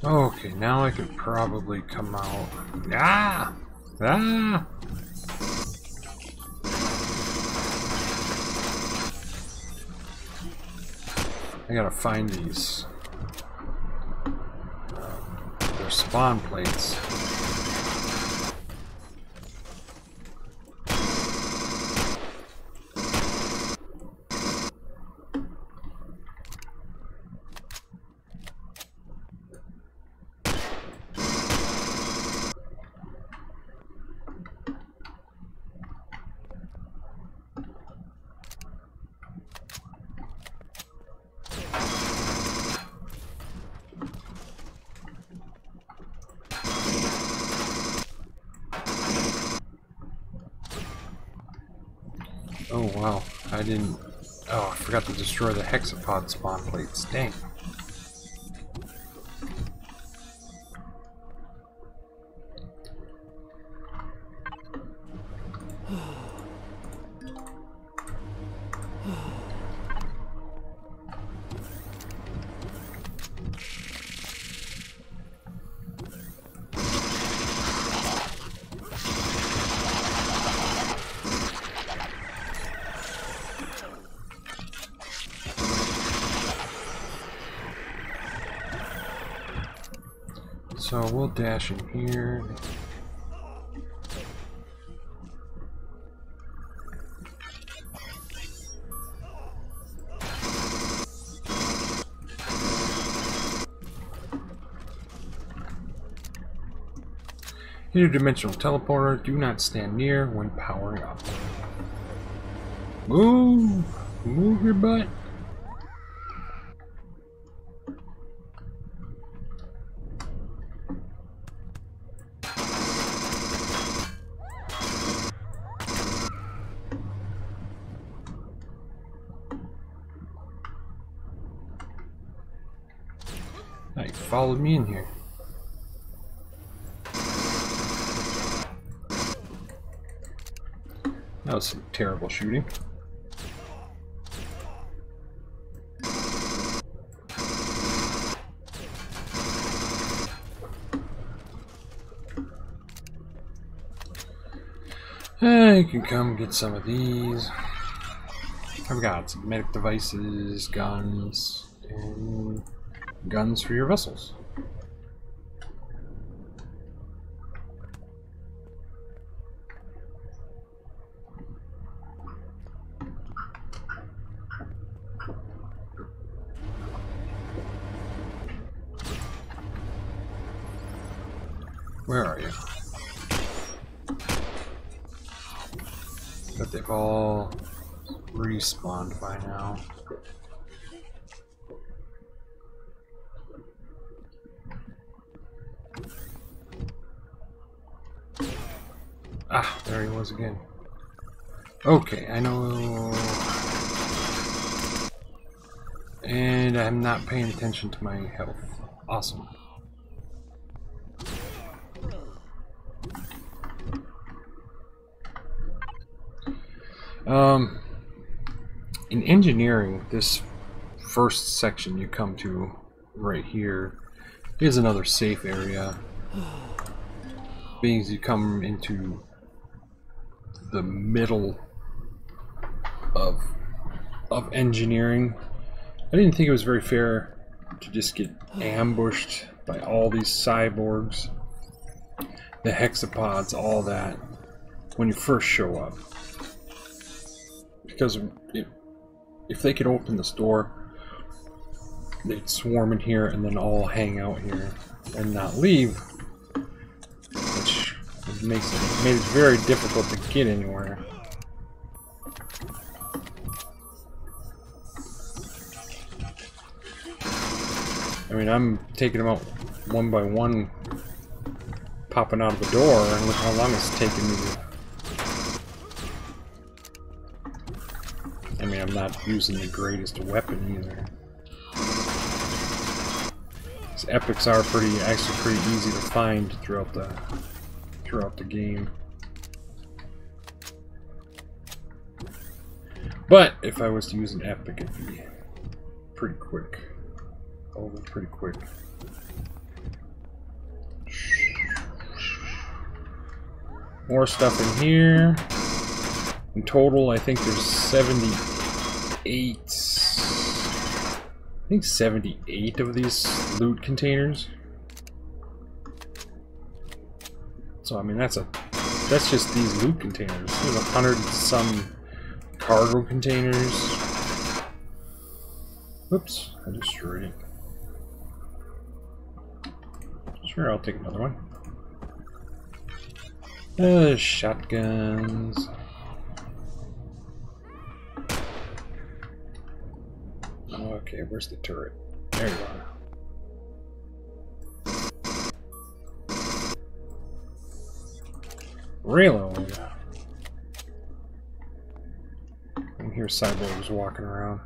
Okay, now I could probably come out. Ah! Ah! I gotta find these. They're spawn plates. Oh wow, I didn't... Oh, I forgot to destroy the hexapod spawn plates. Dang. So we'll dash in here. Interdimensional teleporter. Do not stand near when powering up. Move! Move your butt. Now you followed me in here. That was some terrible shooting. You can come get some of these. I've got some medic devices, guns, and guns for your vessels. Where are you? But they've all respawned by now. Ah, there he was again. Okay, I know. And I'm not paying attention to my health. Awesome. In engineering, this first section you come to right here is another safe area. Being as you come into the middle of engineering, I didn't think it was very fair to just get ambushed by all these cyborgs, the hexapods, all that. when you first show up. Because if they could open this door, they'd swarm in here and then all hang out here and not leave, which made it very difficult to get anywhere. I mean, I'm taking them out one by one, popping out of the door, and look how long it's taken me. I mean, I'm not using the greatest weapon either. These epics are actually pretty easy to find throughout the game. But if I was to use an epic, it'd be pretty quick. Over pretty quick. More stuff in here. In total, I think there's 78. I think 78 of these loot containers. So I mean, that's just these loot containers. There's 100 and some cargo containers. Oops, I destroyed it. Sure, I'll take another one. Shotguns. Okay, where's the turret? There you are. Reload. And here's cyborgs walking around.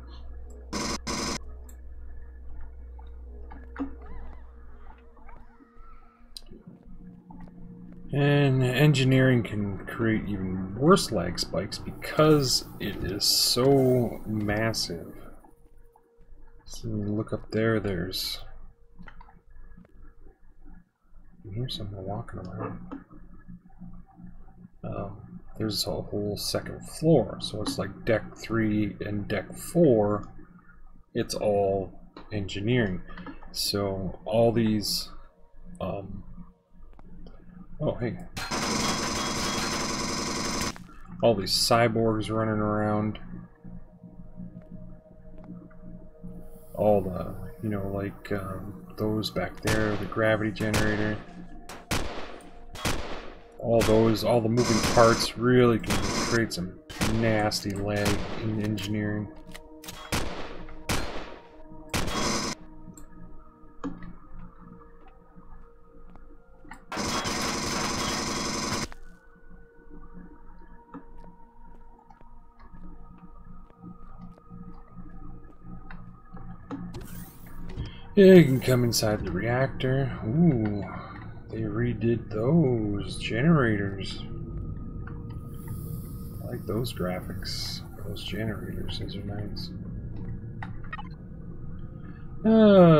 And engineering can create even worse lag spikes because it is so massive. So look up there, there's... I hear someone walking around. There's a whole second floor, so it's like deck 3 and deck 4, it's all engineering. So all these... oh, hey. All these cyborgs running around. All the, you know, like those back there, the gravity generator. All the moving parts really can create some nasty lag in engineering. Yeah, you can come inside the reactor. Ooh, they redid those generators. I like those graphics. Those generators, those are nice.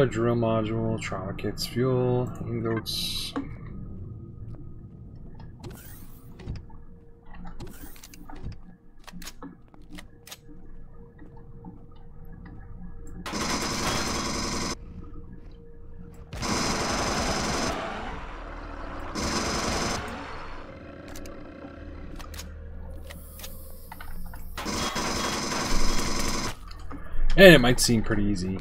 Drill module, trauma kits, fuel, ingots. And it might seem pretty easy,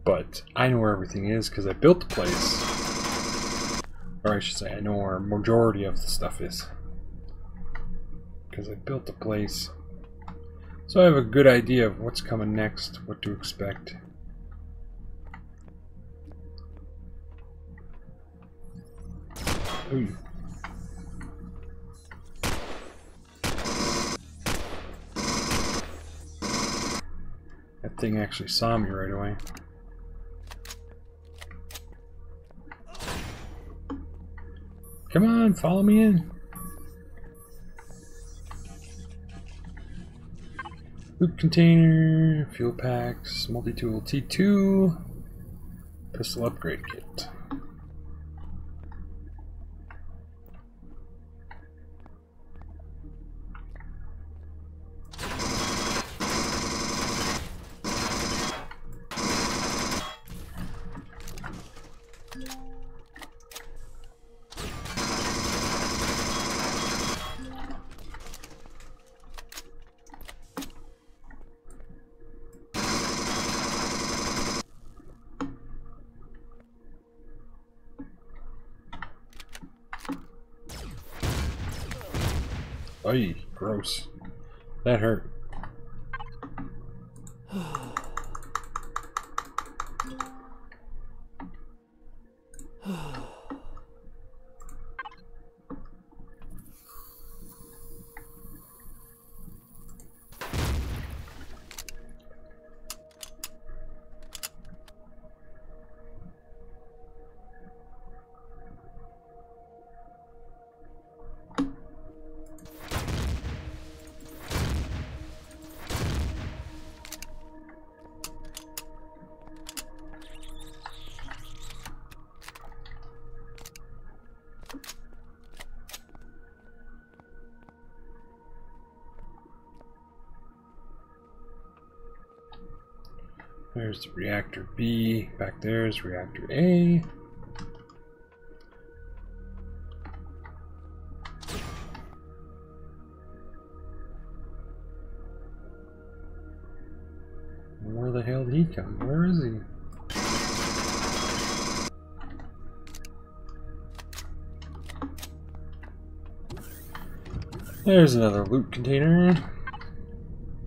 but I know where everything is because I built the place. Or I should say, I know where a majority of the stuff is because I built the place. So I have a good idea of what's coming next, what to expect. Ooh. That thing actually saw me right away. Come on, follow me in. Loot container, fuel packs, multi-tool T2, pistol upgrade kit. Ay, gross. That hurt. There's the reactor B. Back there's reactor A. Where the hell did he come? Where is he? There's another loot container.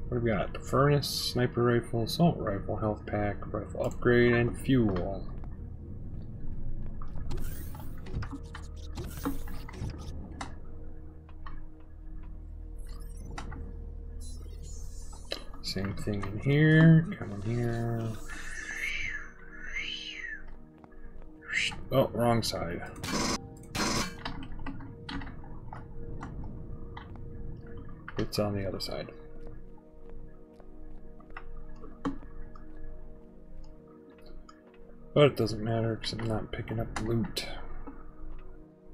What do we got? Furnace, sniper rifle, assault rifle, health pack, rifle upgrade, and fuel. Same thing in here. Come in here. Oh, wrong side. It's on the other side. But it doesn't matter because I'm not picking up loot.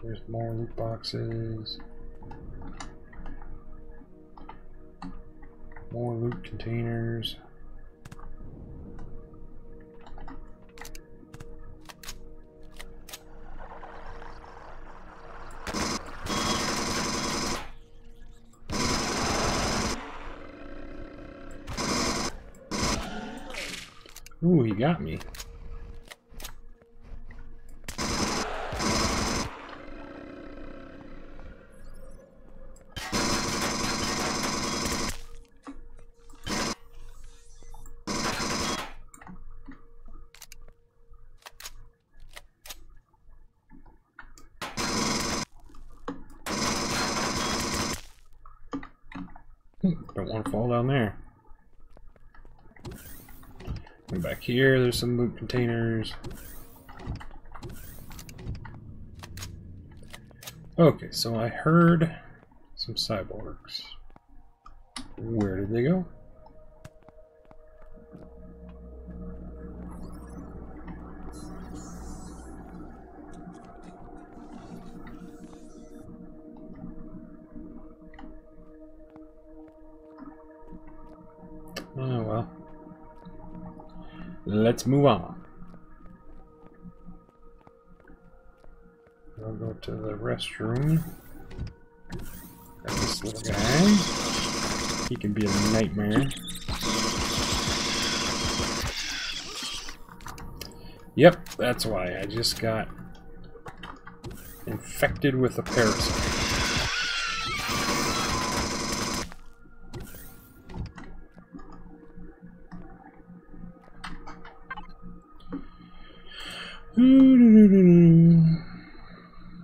There's more loot boxes. More loot containers. Ooh, he got me. Don't want to fall down there. Go back here, there's some loot containers. Okay, so I heard some cyborgs. Where did they go? Oh well. Let's move on. I'll go to the restroom. Got this little guy. He can be a nightmare. Yep, that's why I just got infected with a parasite.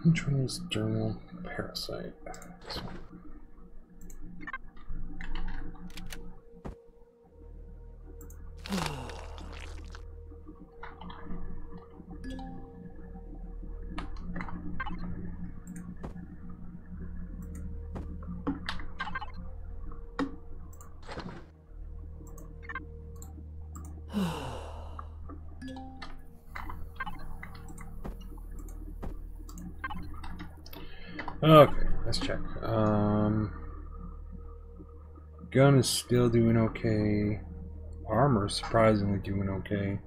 Which one is dermal parasite? This one. Okay, let's check. Gun is still doing okay. Armor is surprisingly doing okay.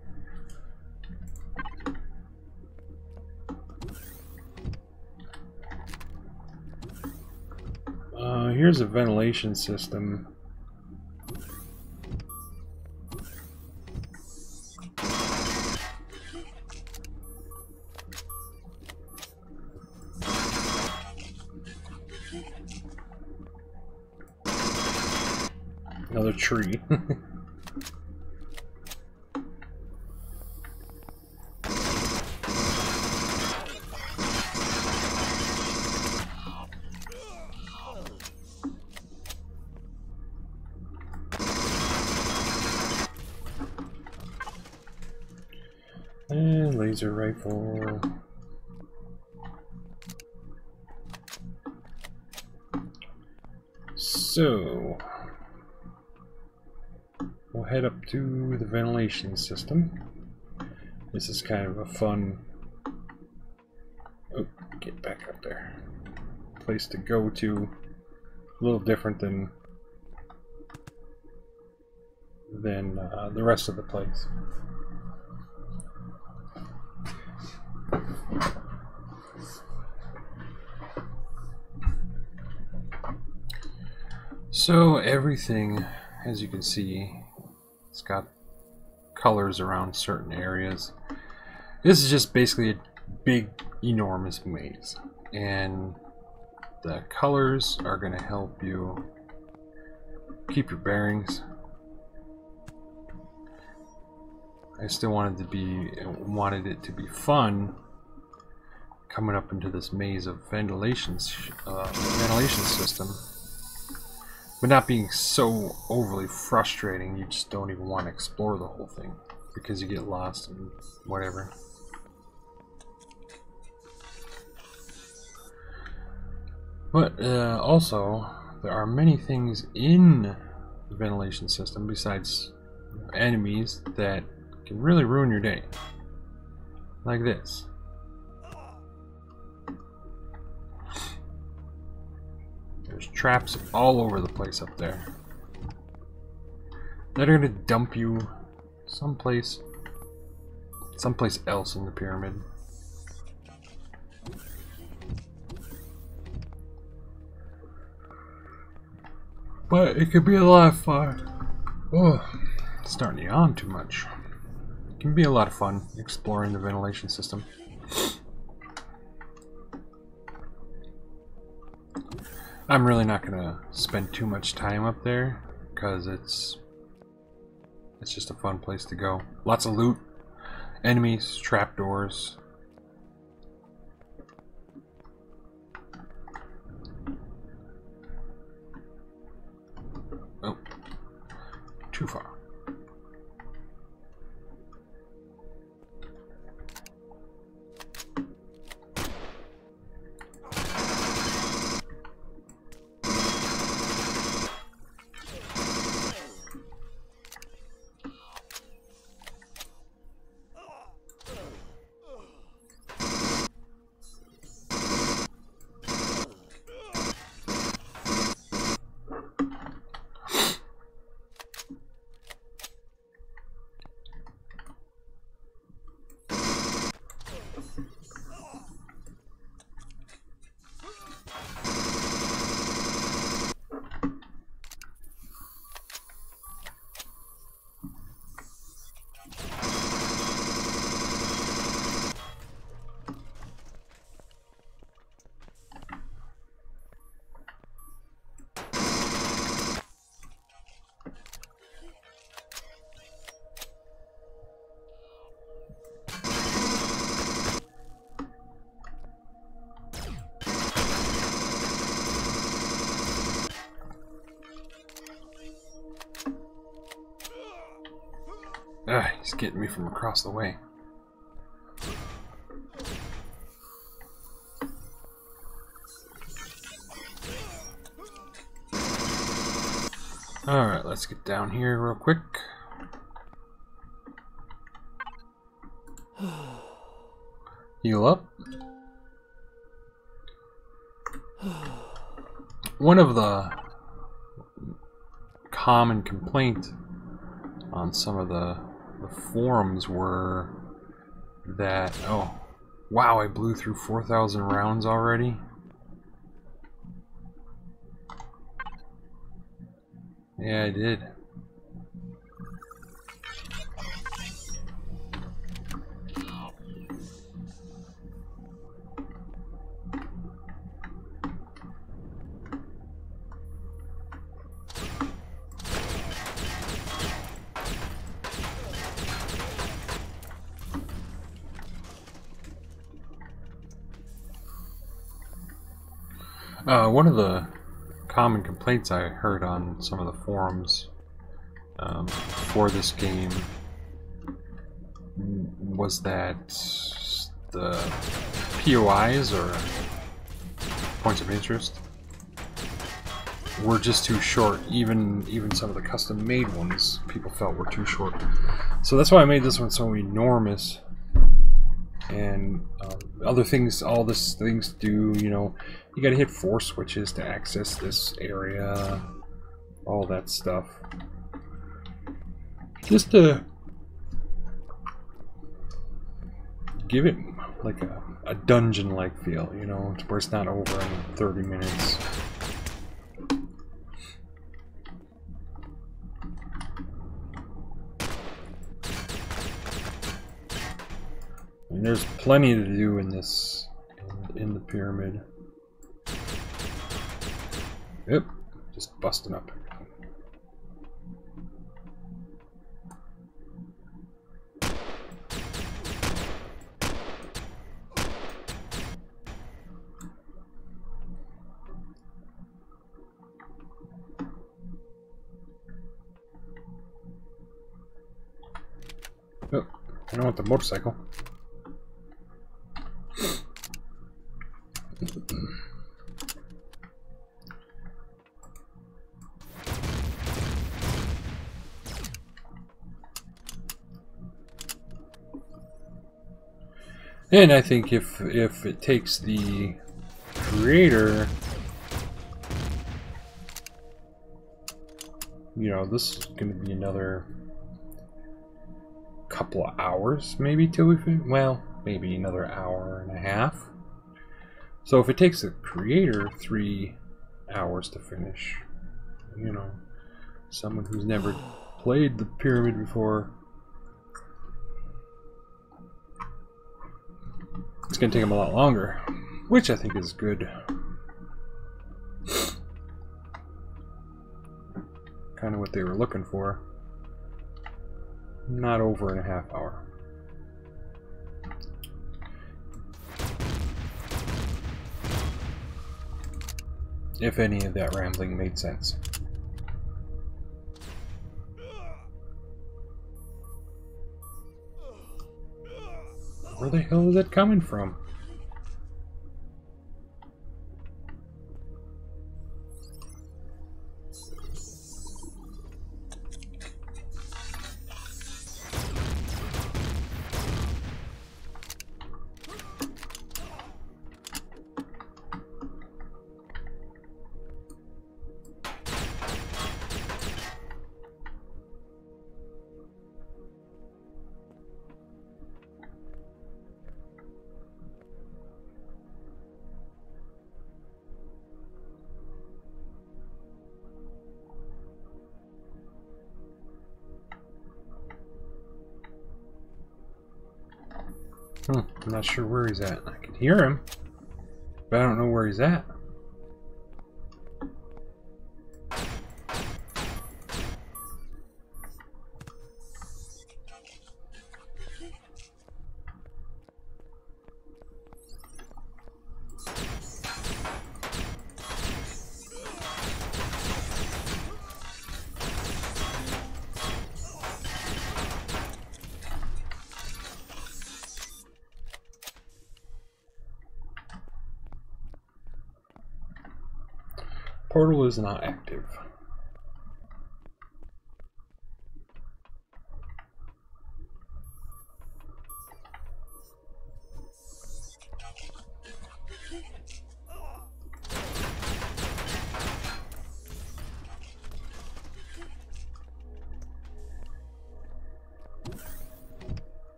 Here's a ventilation system. tree. And laser rifle. So we'll head up to the ventilation system. This is kind of a fun, oh, get back up there, place to go to. A little different than the rest of the place. So everything, as you can see, it's got colors around certain areas. This is just basically a big, enormous maze, and the colors are going to help you keep your bearings. I still wanted it to be fun coming up into this maze of ventilation system. But not being so overly frustrating, you just don't even want to explore the whole thing because you get lost and whatever. But also, there are many things in the ventilation system besides enemies that can really ruin your day. Like this. There's traps all over the place up there that are going to dump you someplace else in the pyramid. But it could be a lot of fun. Oh, it's starting to yawn too much. It can be a lot of fun exploring the ventilation system. I'm really not gonna spend too much time up there because it's just a fun place to go. Lots of loot, enemies, trapdoors. Oh, too far. He's getting me from across the way. Alright, let's get down here real quick. Heal up. One of the common complaints on some of the forums were that, oh wow, I blew through 4,000 rounds already. Yeah, I did. One of the common complaints I heard on some of the forums for this game was that the POIs, or points of interest, were just too short. Even some of the custom made ones people felt were too short. So that's why I made this one so enormous. And other things, all this things do, you know, you gotta hit 4 switches to access this area, all that stuff. Just to give it like a dungeon-like feel, you know, where it's not over in 30 minutes. And there's plenty to do in this, in the pyramid. Yep, just busting up. Oh, I don't want the motorcycle. And I think if it takes the creator, you know, this is going to be another couple of hours, maybe, till we finish. Well, maybe another hour and a half. So if it takes the creator 3 hours to finish, you know, someone who's never played the pyramid before, it's going to take them a lot longer, which I think is good. Kind of what they were looking for. Not over in a half hour. If any of that rambling made sense. Where the hell is that coming from? I'm not sure where he's at. I can hear him, but I don't know where he's at. Portal is not active.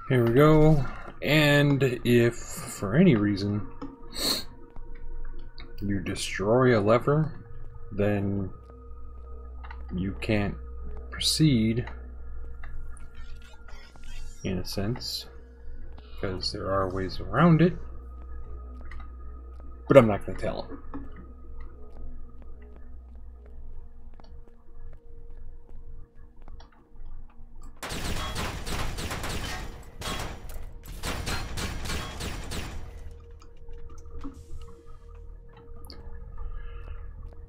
Here we go, and if for any reason you destroy a lever, then you can't proceed, in a sense, because there are ways around it, but I'm not going to tell them.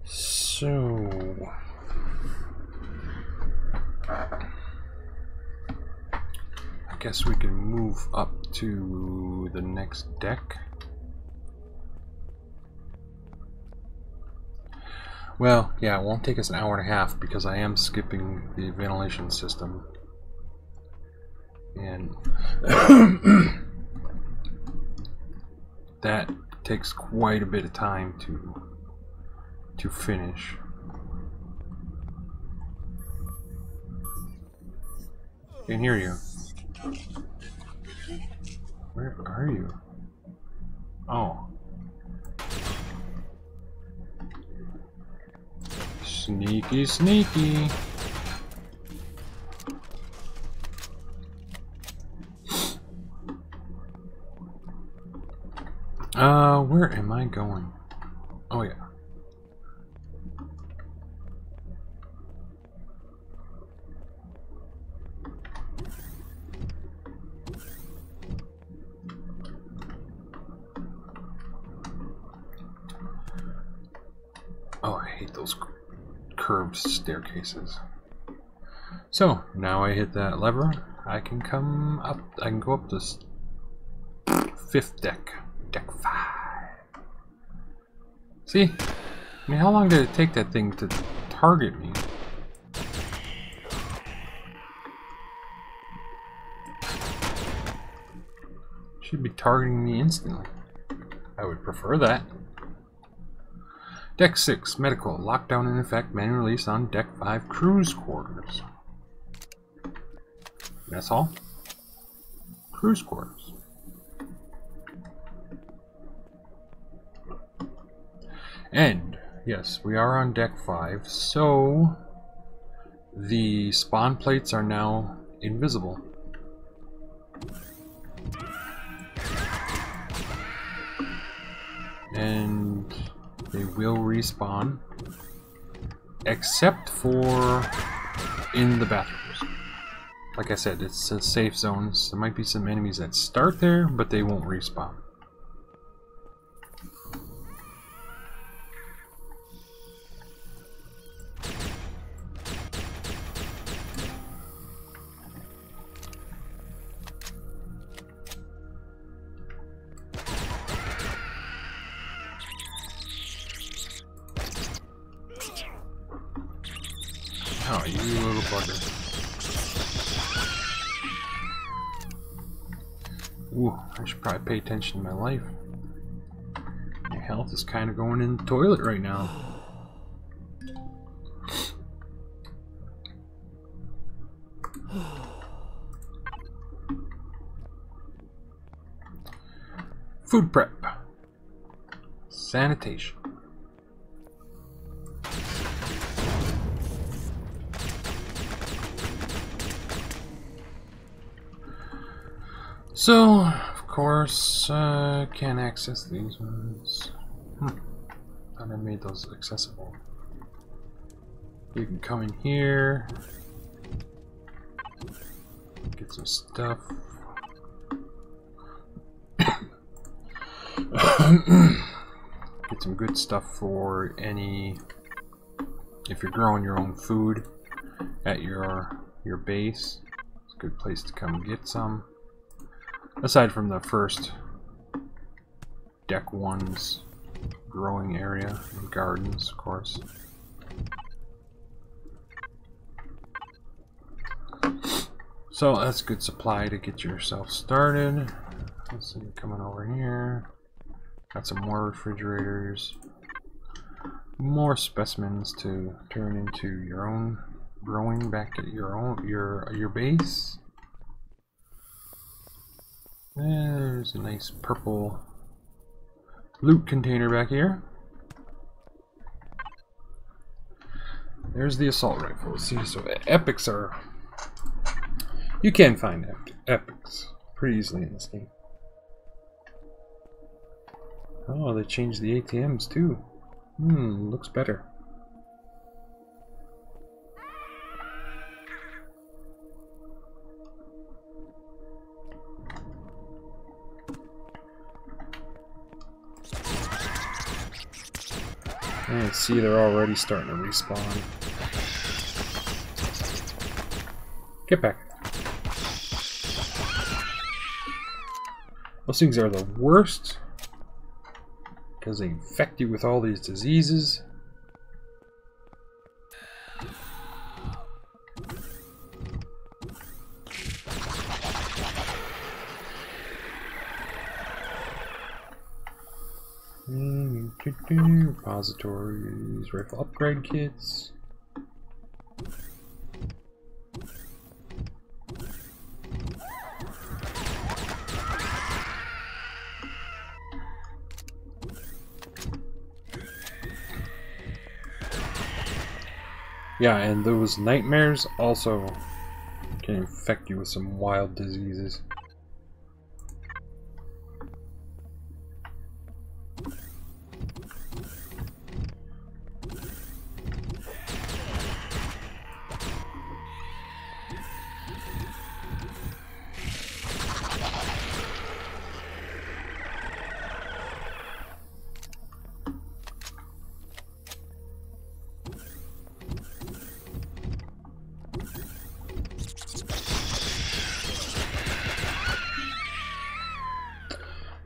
So, I guess we can move up to the next deck. Well, yeah, it won't take us an hour and a half because I am skipping the ventilation system. And that takes quite a bit of time to finish. Can't hear you. Where are you? Oh. Sneaky, sneaky. Where am I going? Oh yeah. Oh, I hate those curved staircases. So, now I hit that lever, I can come up, I can go up this 5th deck. Deck 5. See? I mean, how long did it take that thing to target me? Should be targeting me instantly. I would prefer that. Deck 6, Medical. Lockdown in effect. Manual release on Deck 5, Cruise Quarters. That's all? Cruise Quarters. And, yes, we are on Deck 5, so the spawn plates are now invisible. And they will respawn, except for in the bathrooms. Like I said, it's a safe zone. So there might be some enemies that start there, but they won't respawn. Oh, you little bugger. Ooh, I should probably pay attention to my life. My health is kind of going in the toilet right now. Food prep. Sanitation. So, of course, can't access these ones. Thought I made those accessible. You can come in here, get some stuff. Get some good stuff for any, if you're growing your own food at your base. It's a good place to come get some. Aside from the first Deck 1's growing area and gardens, of course. So that's good supply to get yourself started. Let's see, coming over here. Got some more refrigerators. More specimens to turn into your own growing back at your base. There's a nice purple loot container back here. There's the assault rifle. See, so epics are... You can find epics pretty easily in this game. Oh, they changed the ATMs too. Looks better. And see, they're already starting to respawn. Get back. Those things are the worst because they infect you with all these diseases. Repositories, rifle upgrade kits. Yeah, and those nightmares also can infect you with some wild diseases.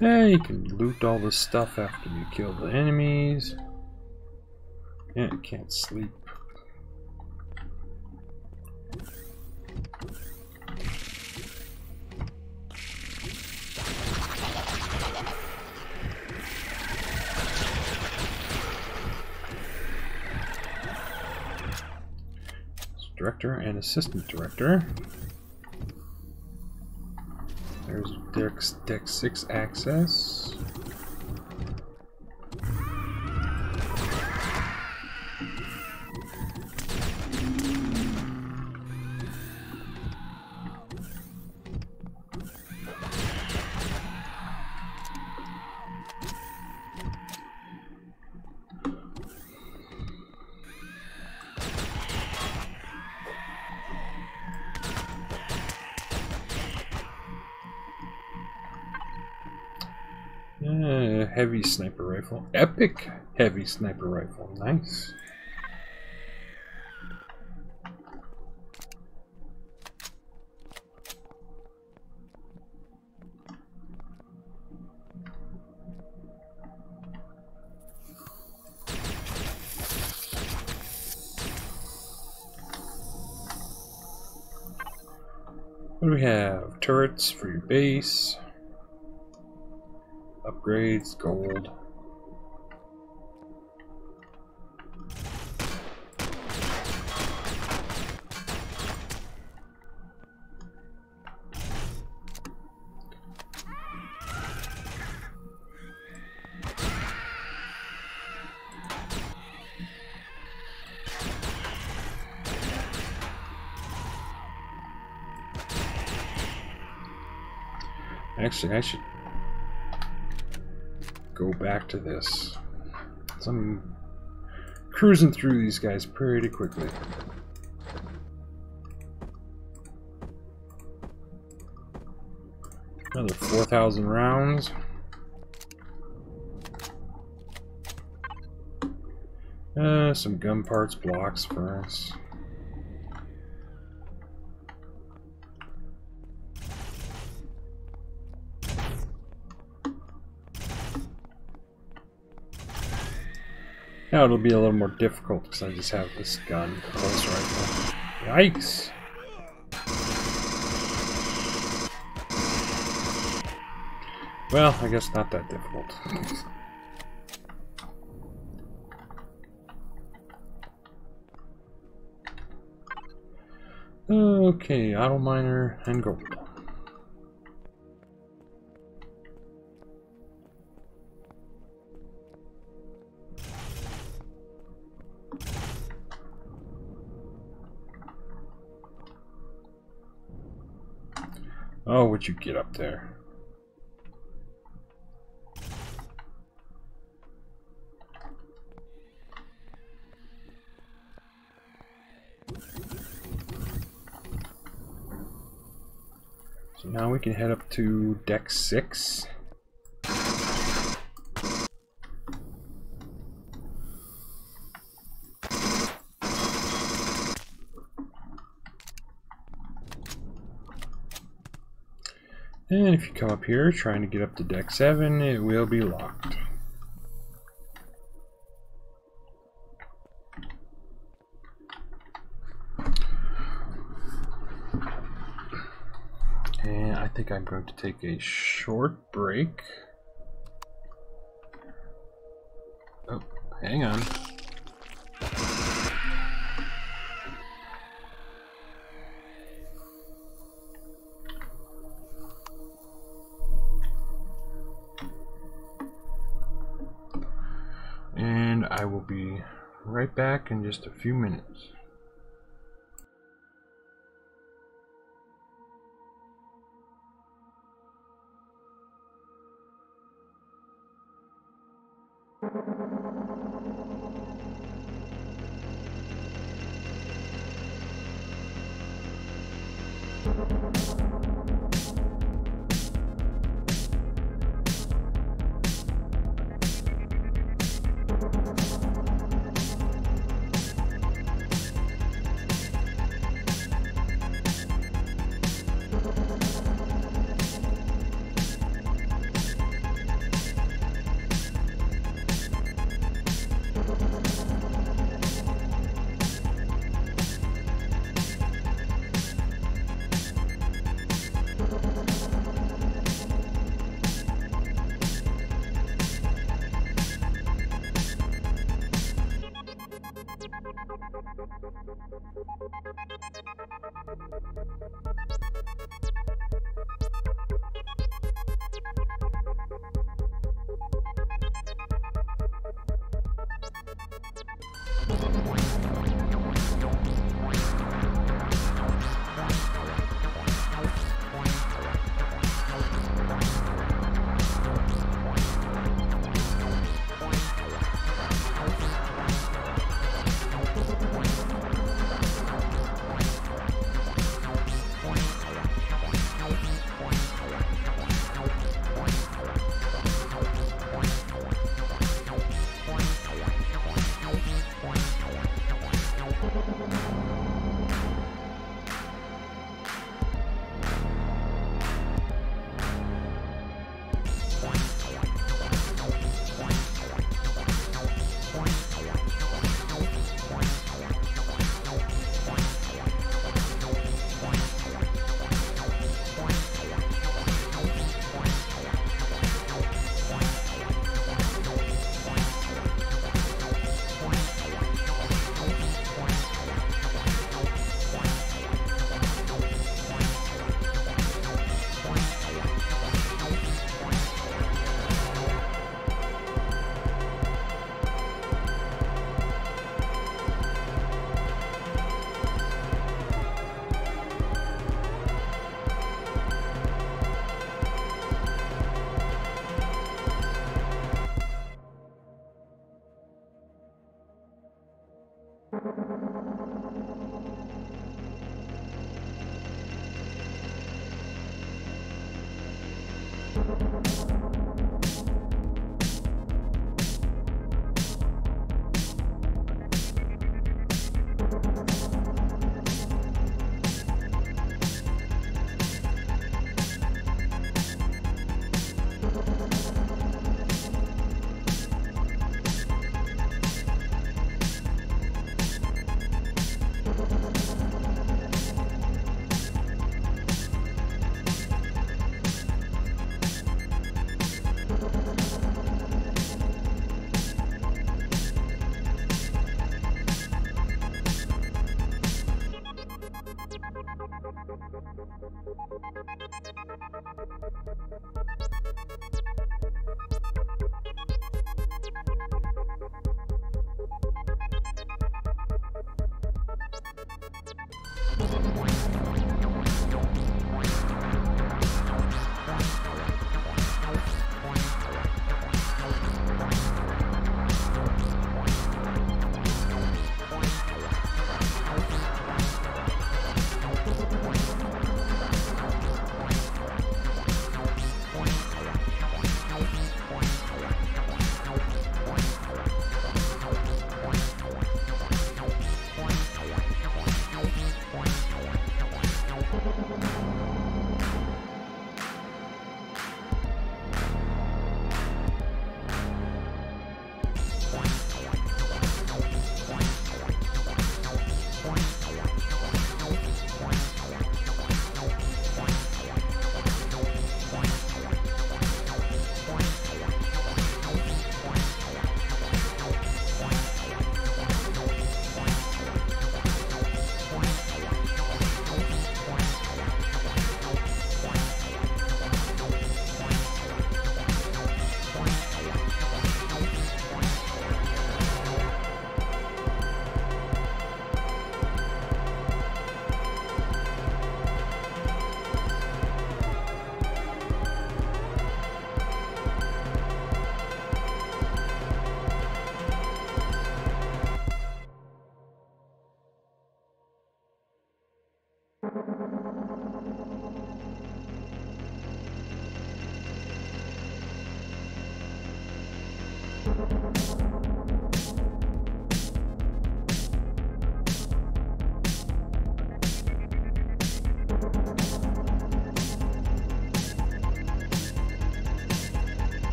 Yeah, you can loot all this stuff after you kill the enemies. Yeah, you can't sleep. Director and assistant director. There's Deck 6 access. Heavy sniper rifle. Epic heavy sniper rifle. Nice. What do we have? Turrets for your base. Upgrades, gold. Actually, I should go back to this. So I'm cruising through these guys pretty quickly. Another 4,000 rounds. Some gun parts, blocks for us. Now it'll be a little more difficult because I just have this gun, the pulse rifle. Yikes! Well, I guess not that difficult. Okay, auto miner and gold. Oh, would you get up there? So now we can head up to deck 6. And if you come up here trying to get up to deck 7, it will be locked. And I think I'm going to take a short break. Oh, hang on. And I will be right back in just a few minutes.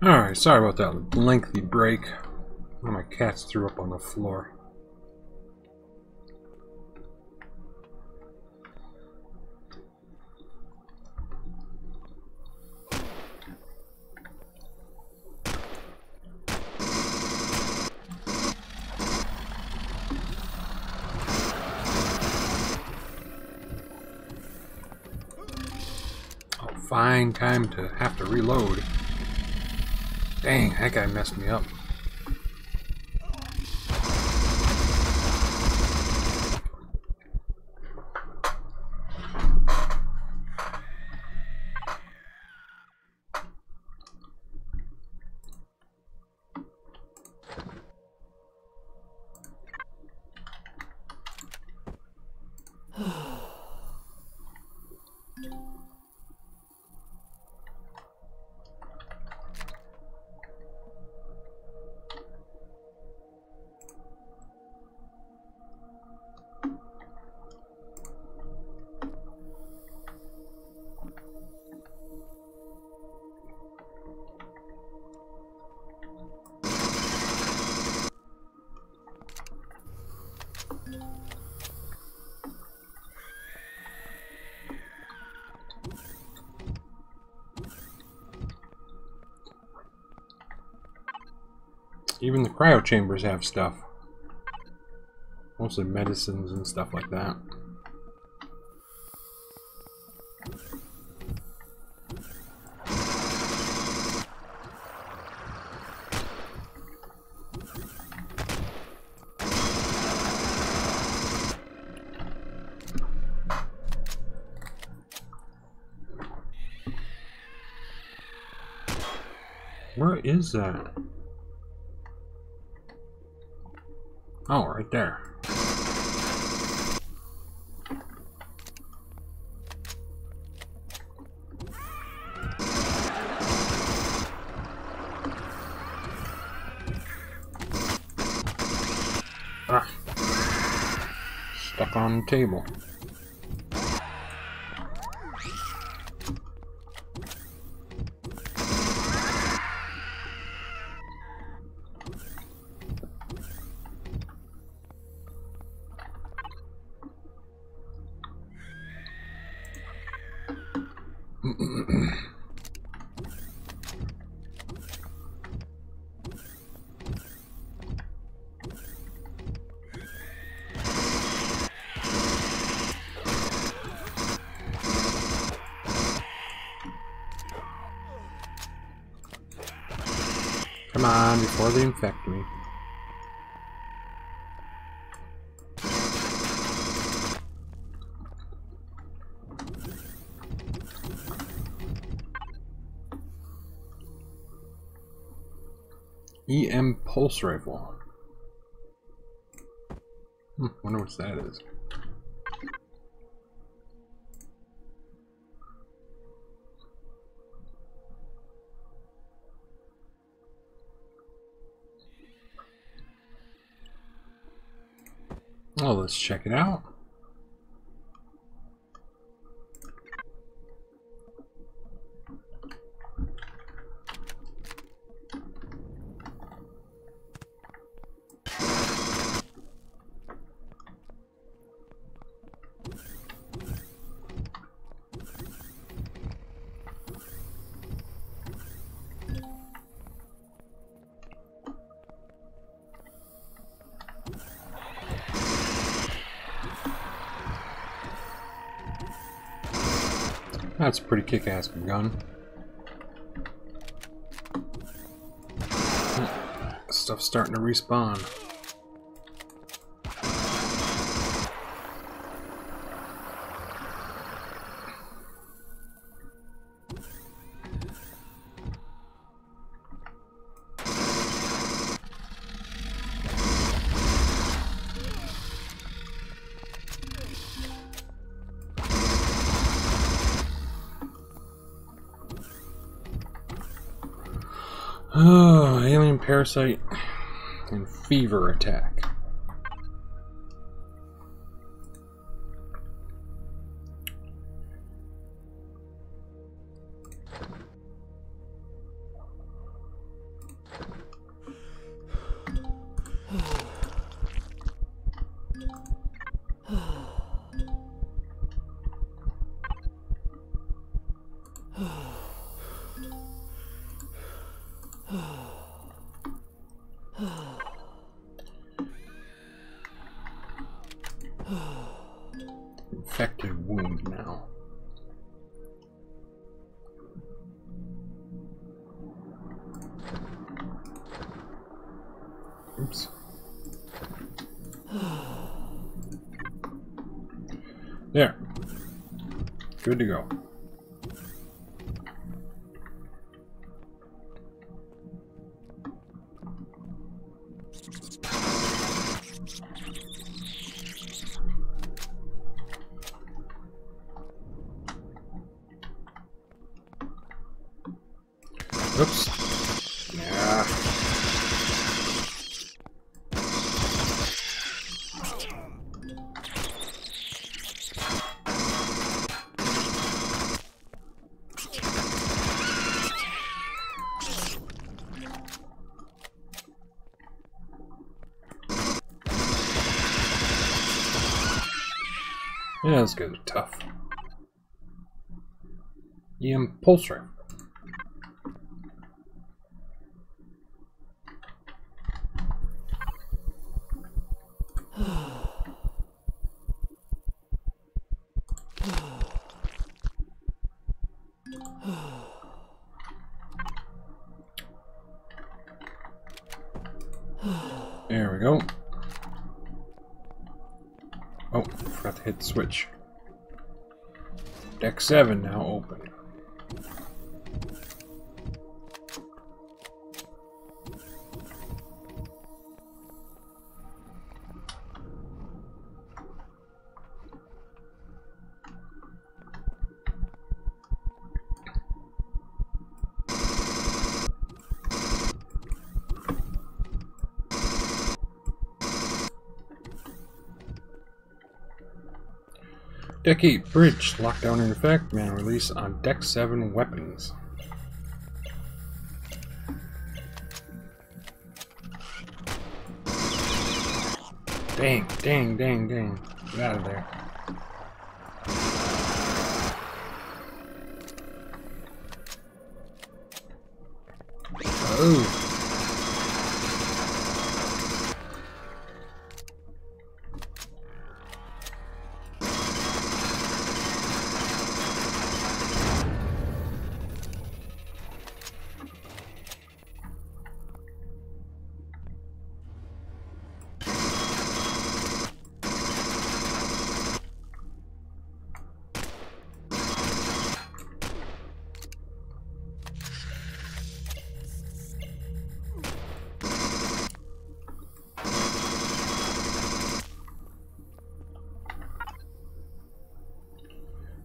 Alright, sorry about that lengthy break. One of my cats threw up on the floor. Oh, fine time to have to reload. Dang, that guy messed me up. Even the cryo chambers have stuff. Mostly medicines and stuff like that. Where is that? Oh, right there. Ah. Stuck on the table. Come on, before they infect me. EM pulse rifle. Wonder what that is. Oh, let's check it out. That's a pretty kick-ass gun. Stuff's starting to respawn. Oh, alien parasite and fever attack. Infected wound now. Oops. There. Good to go. Oops. Yeah. Yeah, those guys are tough. Pulse rifle. There we go. Oh, forgot to hit the switch. Deck 7 now open. Deck 8 bridge lockdown in effect. Man release on Deck 7 weapons. Dang, dang, dang, dang. Get out of there. Oh.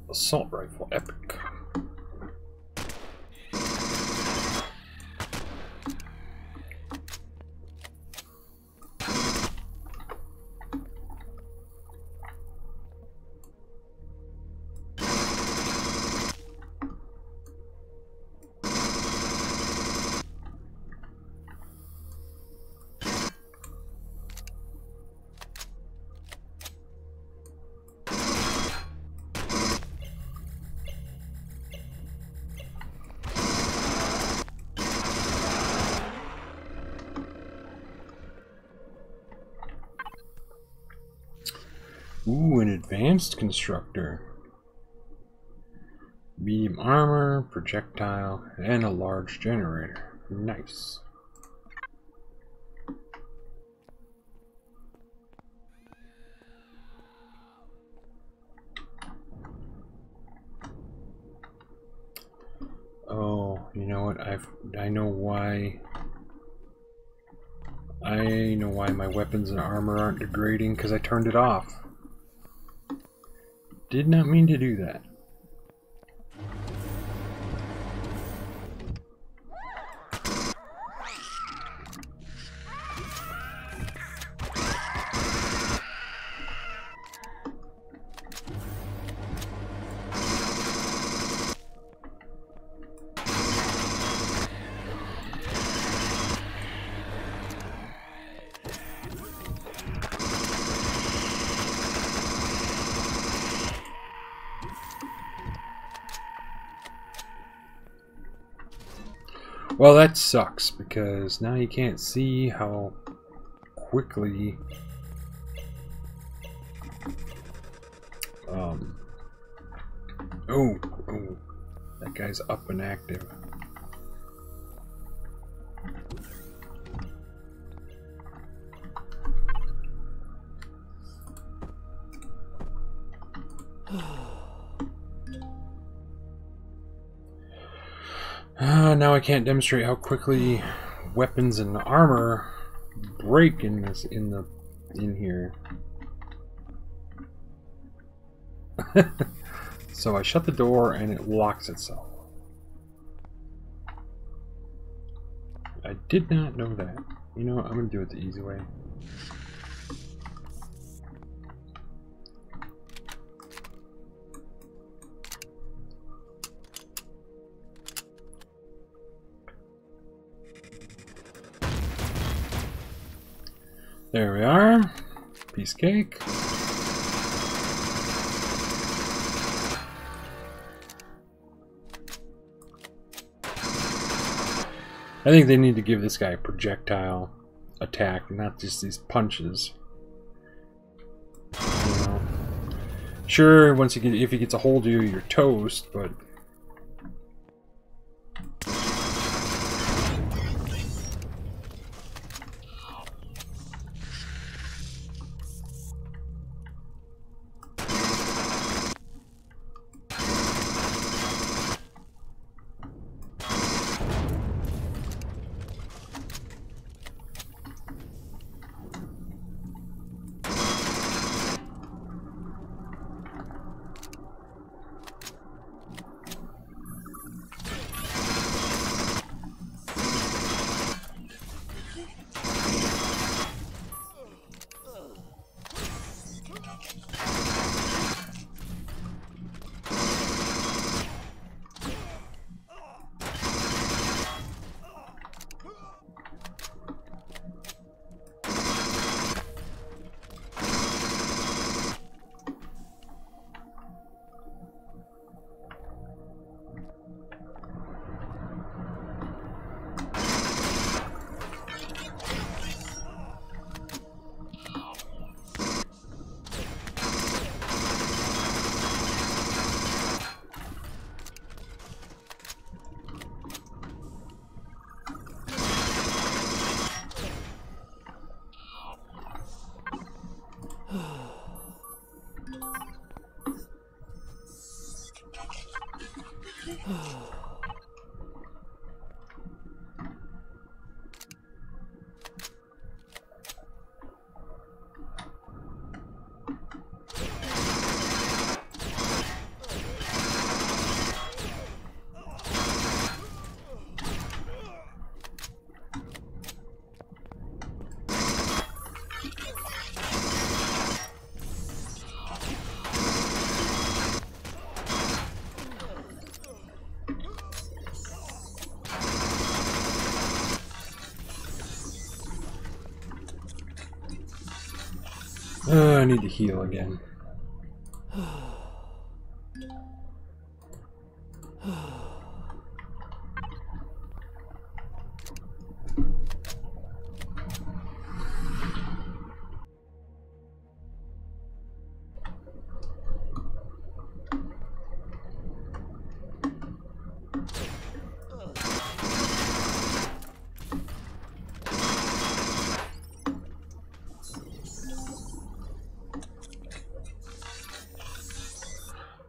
Assault rifle, epic. Ooh, an advanced constructor. Medium armor, projectile, and a large generator. Nice. Oh, you know what? I know why. I know why my weapons and armor aren't degrading, because I turned it off. Did not mean to do that. Well, that sucks, because now you can't see how quickly oh, that guy's up and active. Now I can't demonstrate how quickly weapons and armor break in here. So I shut the door and it locks itself. Did not know that. You know what? I'm gonna do it the easy way. There we are. Piece of cake. I think they need to give this guy a projectile attack, not just these punches. You know. Sure, once you get, if he gets a hold of you, you're toast, but I need to heal again.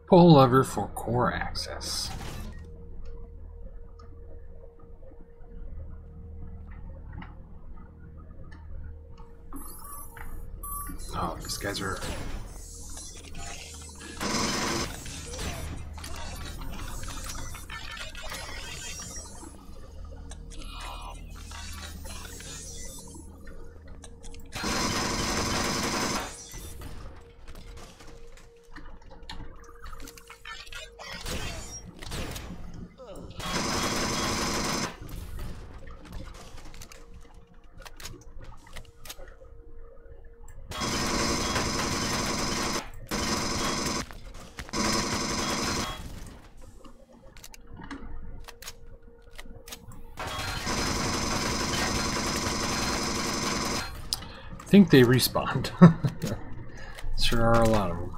Pull lever for core access. Oh, these guys are... I think they respawned. Sure are a lot of them.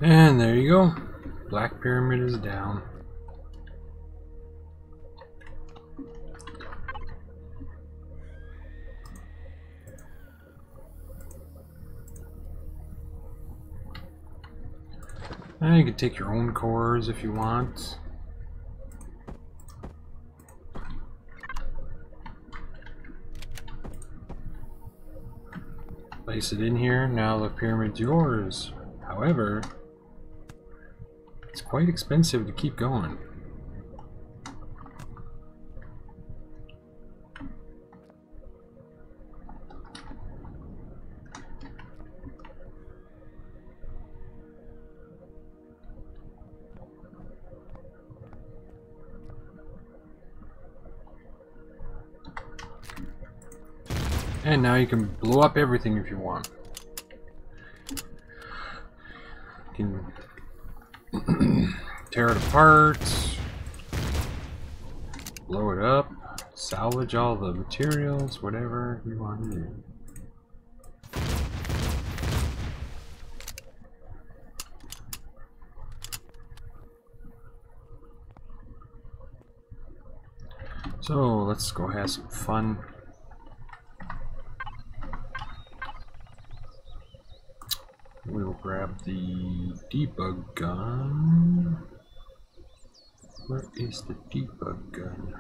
And there you go. Black Pyramid is down. And you can take your own cores if you want. Place it in here. Now the pyramid's yours. However, it's quite expensive to keep going. And now you can blow up everything if you want. You can tear it apart, blow it up, salvage all the materials, whatever you want to do. So let's go have some fun. We'll grab the debug gun. Where is the debug gun?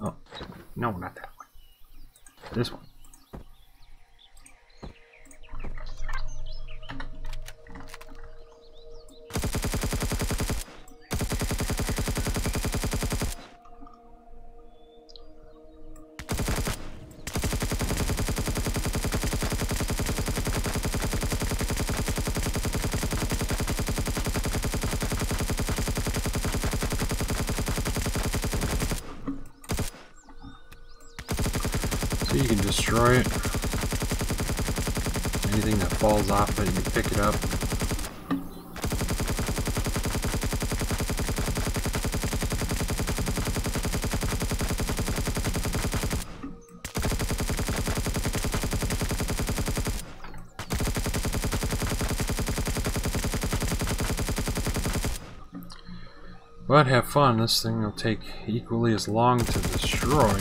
Oh, no, not that one. This one. You can destroy it. Anything that falls off it, you can pick it up. But have fun, this thing will take equally as long to destroy.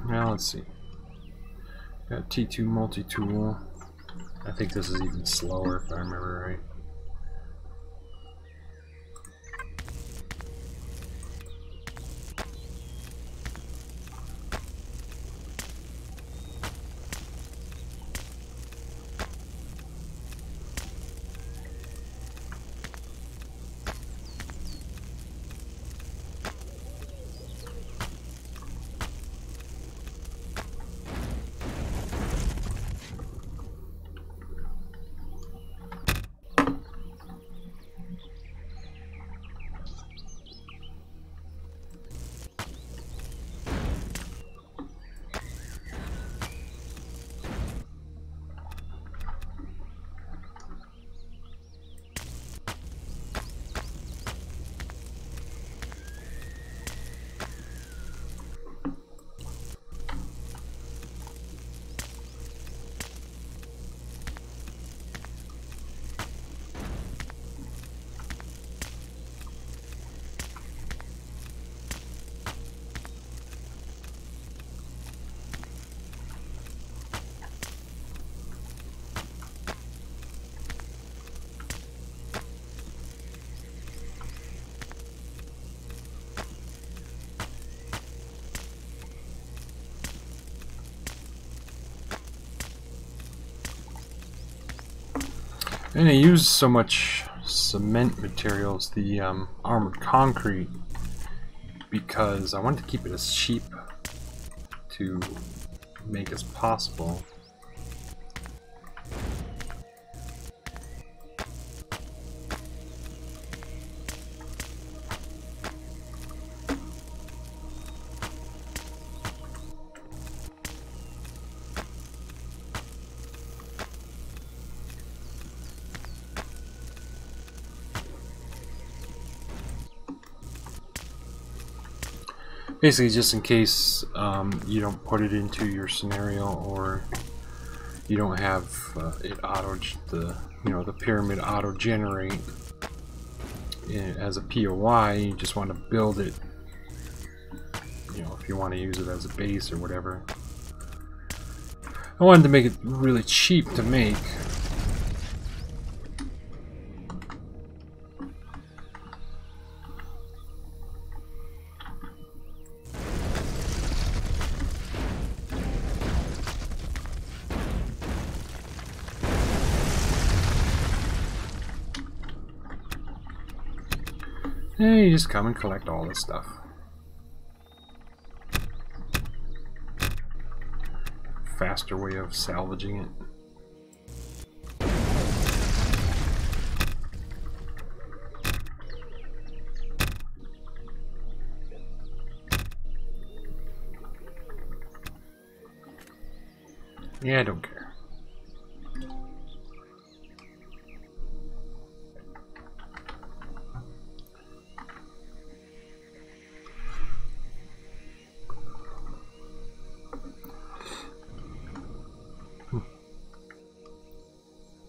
Now let's see. Got T2 multi-tool. I think this is even slower if I remember right. And I used so much cement materials, the armored concrete, because I wanted to keep it as cheap to make as possible. Basically, just in case you don't put it into your scenario, or you don't have it the pyramid auto generate as a POI. You just want to build it. If you want to use it as a base or whatever. I wanted to make it really cheap to make. Yeah, you just come and collect all this stuff. Faster way of salvaging it. Yeah, I don't care.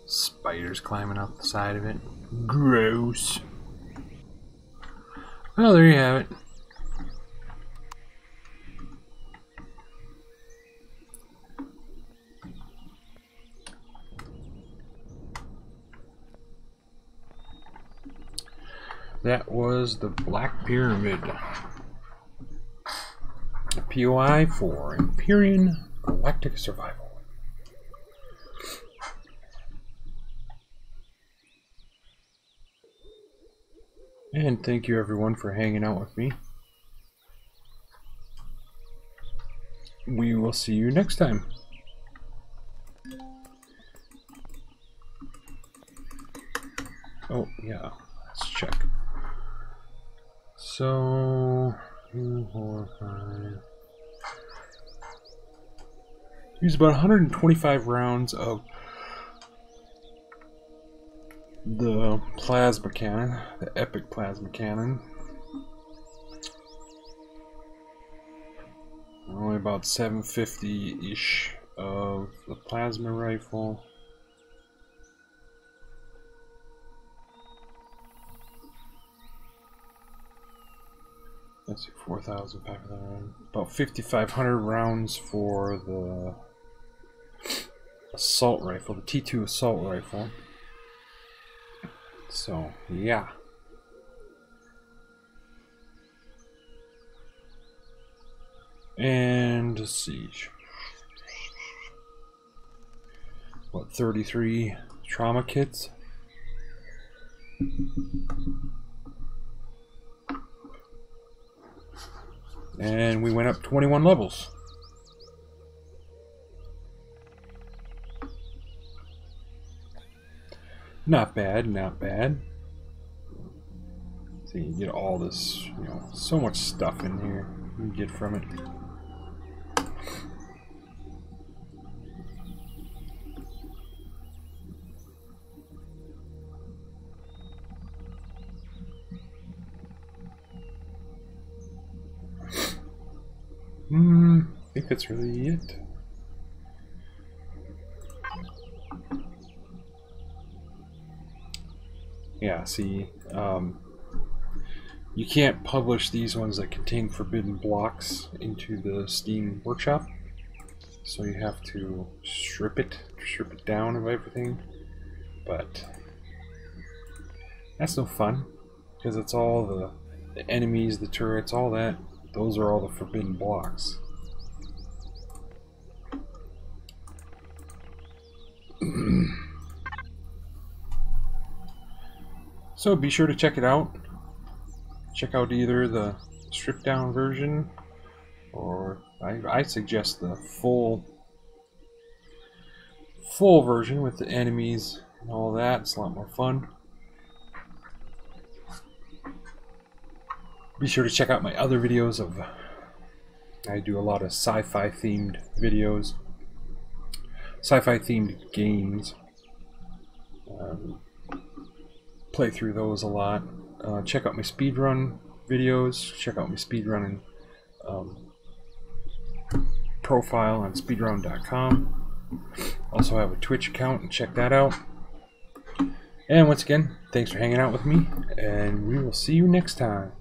Spiders climbing up the side of it. Gross. Well, there you have it. That was the Black Pyramid. A POI for Empyrion Galactic Survival. And thank you everyone for hanging out with me. We will see you next time. Oh yeah, let's check. So 2, 4, 5. Use about 125 rounds of the plasma cannon, the epic plasma cannon. Only about 750-ish of the plasma rifle. Let's see, 4,500. About 5,500 rounds for the assault rifle, the T2 assault rifle. So, yeah. And let's see. What, 33 trauma kits? And we went up 21 levels. Not bad, not bad. So you get all this, so much stuff in here you can get from it. I think that's really it. Yeah, see, you can't publish these ones that contain forbidden blocks into the Steam Workshop, so you have to strip it down of everything, but that's no fun, because it's all the enemies, the turrets, all that, those are all the forbidden blocks. So be sure to check it out. Check out either the stripped down version, or I suggest the full version with the enemies and all that. It's a lot more fun. Be sure to check out my other videos I do a lot of sci-fi themed videos, sci-fi themed games. Play through those a lot. Check out my speedrun videos. Check out my speedrunning profile on speedrun.com. Also have a Twitch account, and check that out. And once again, thanks for hanging out with me, and we will see you next time.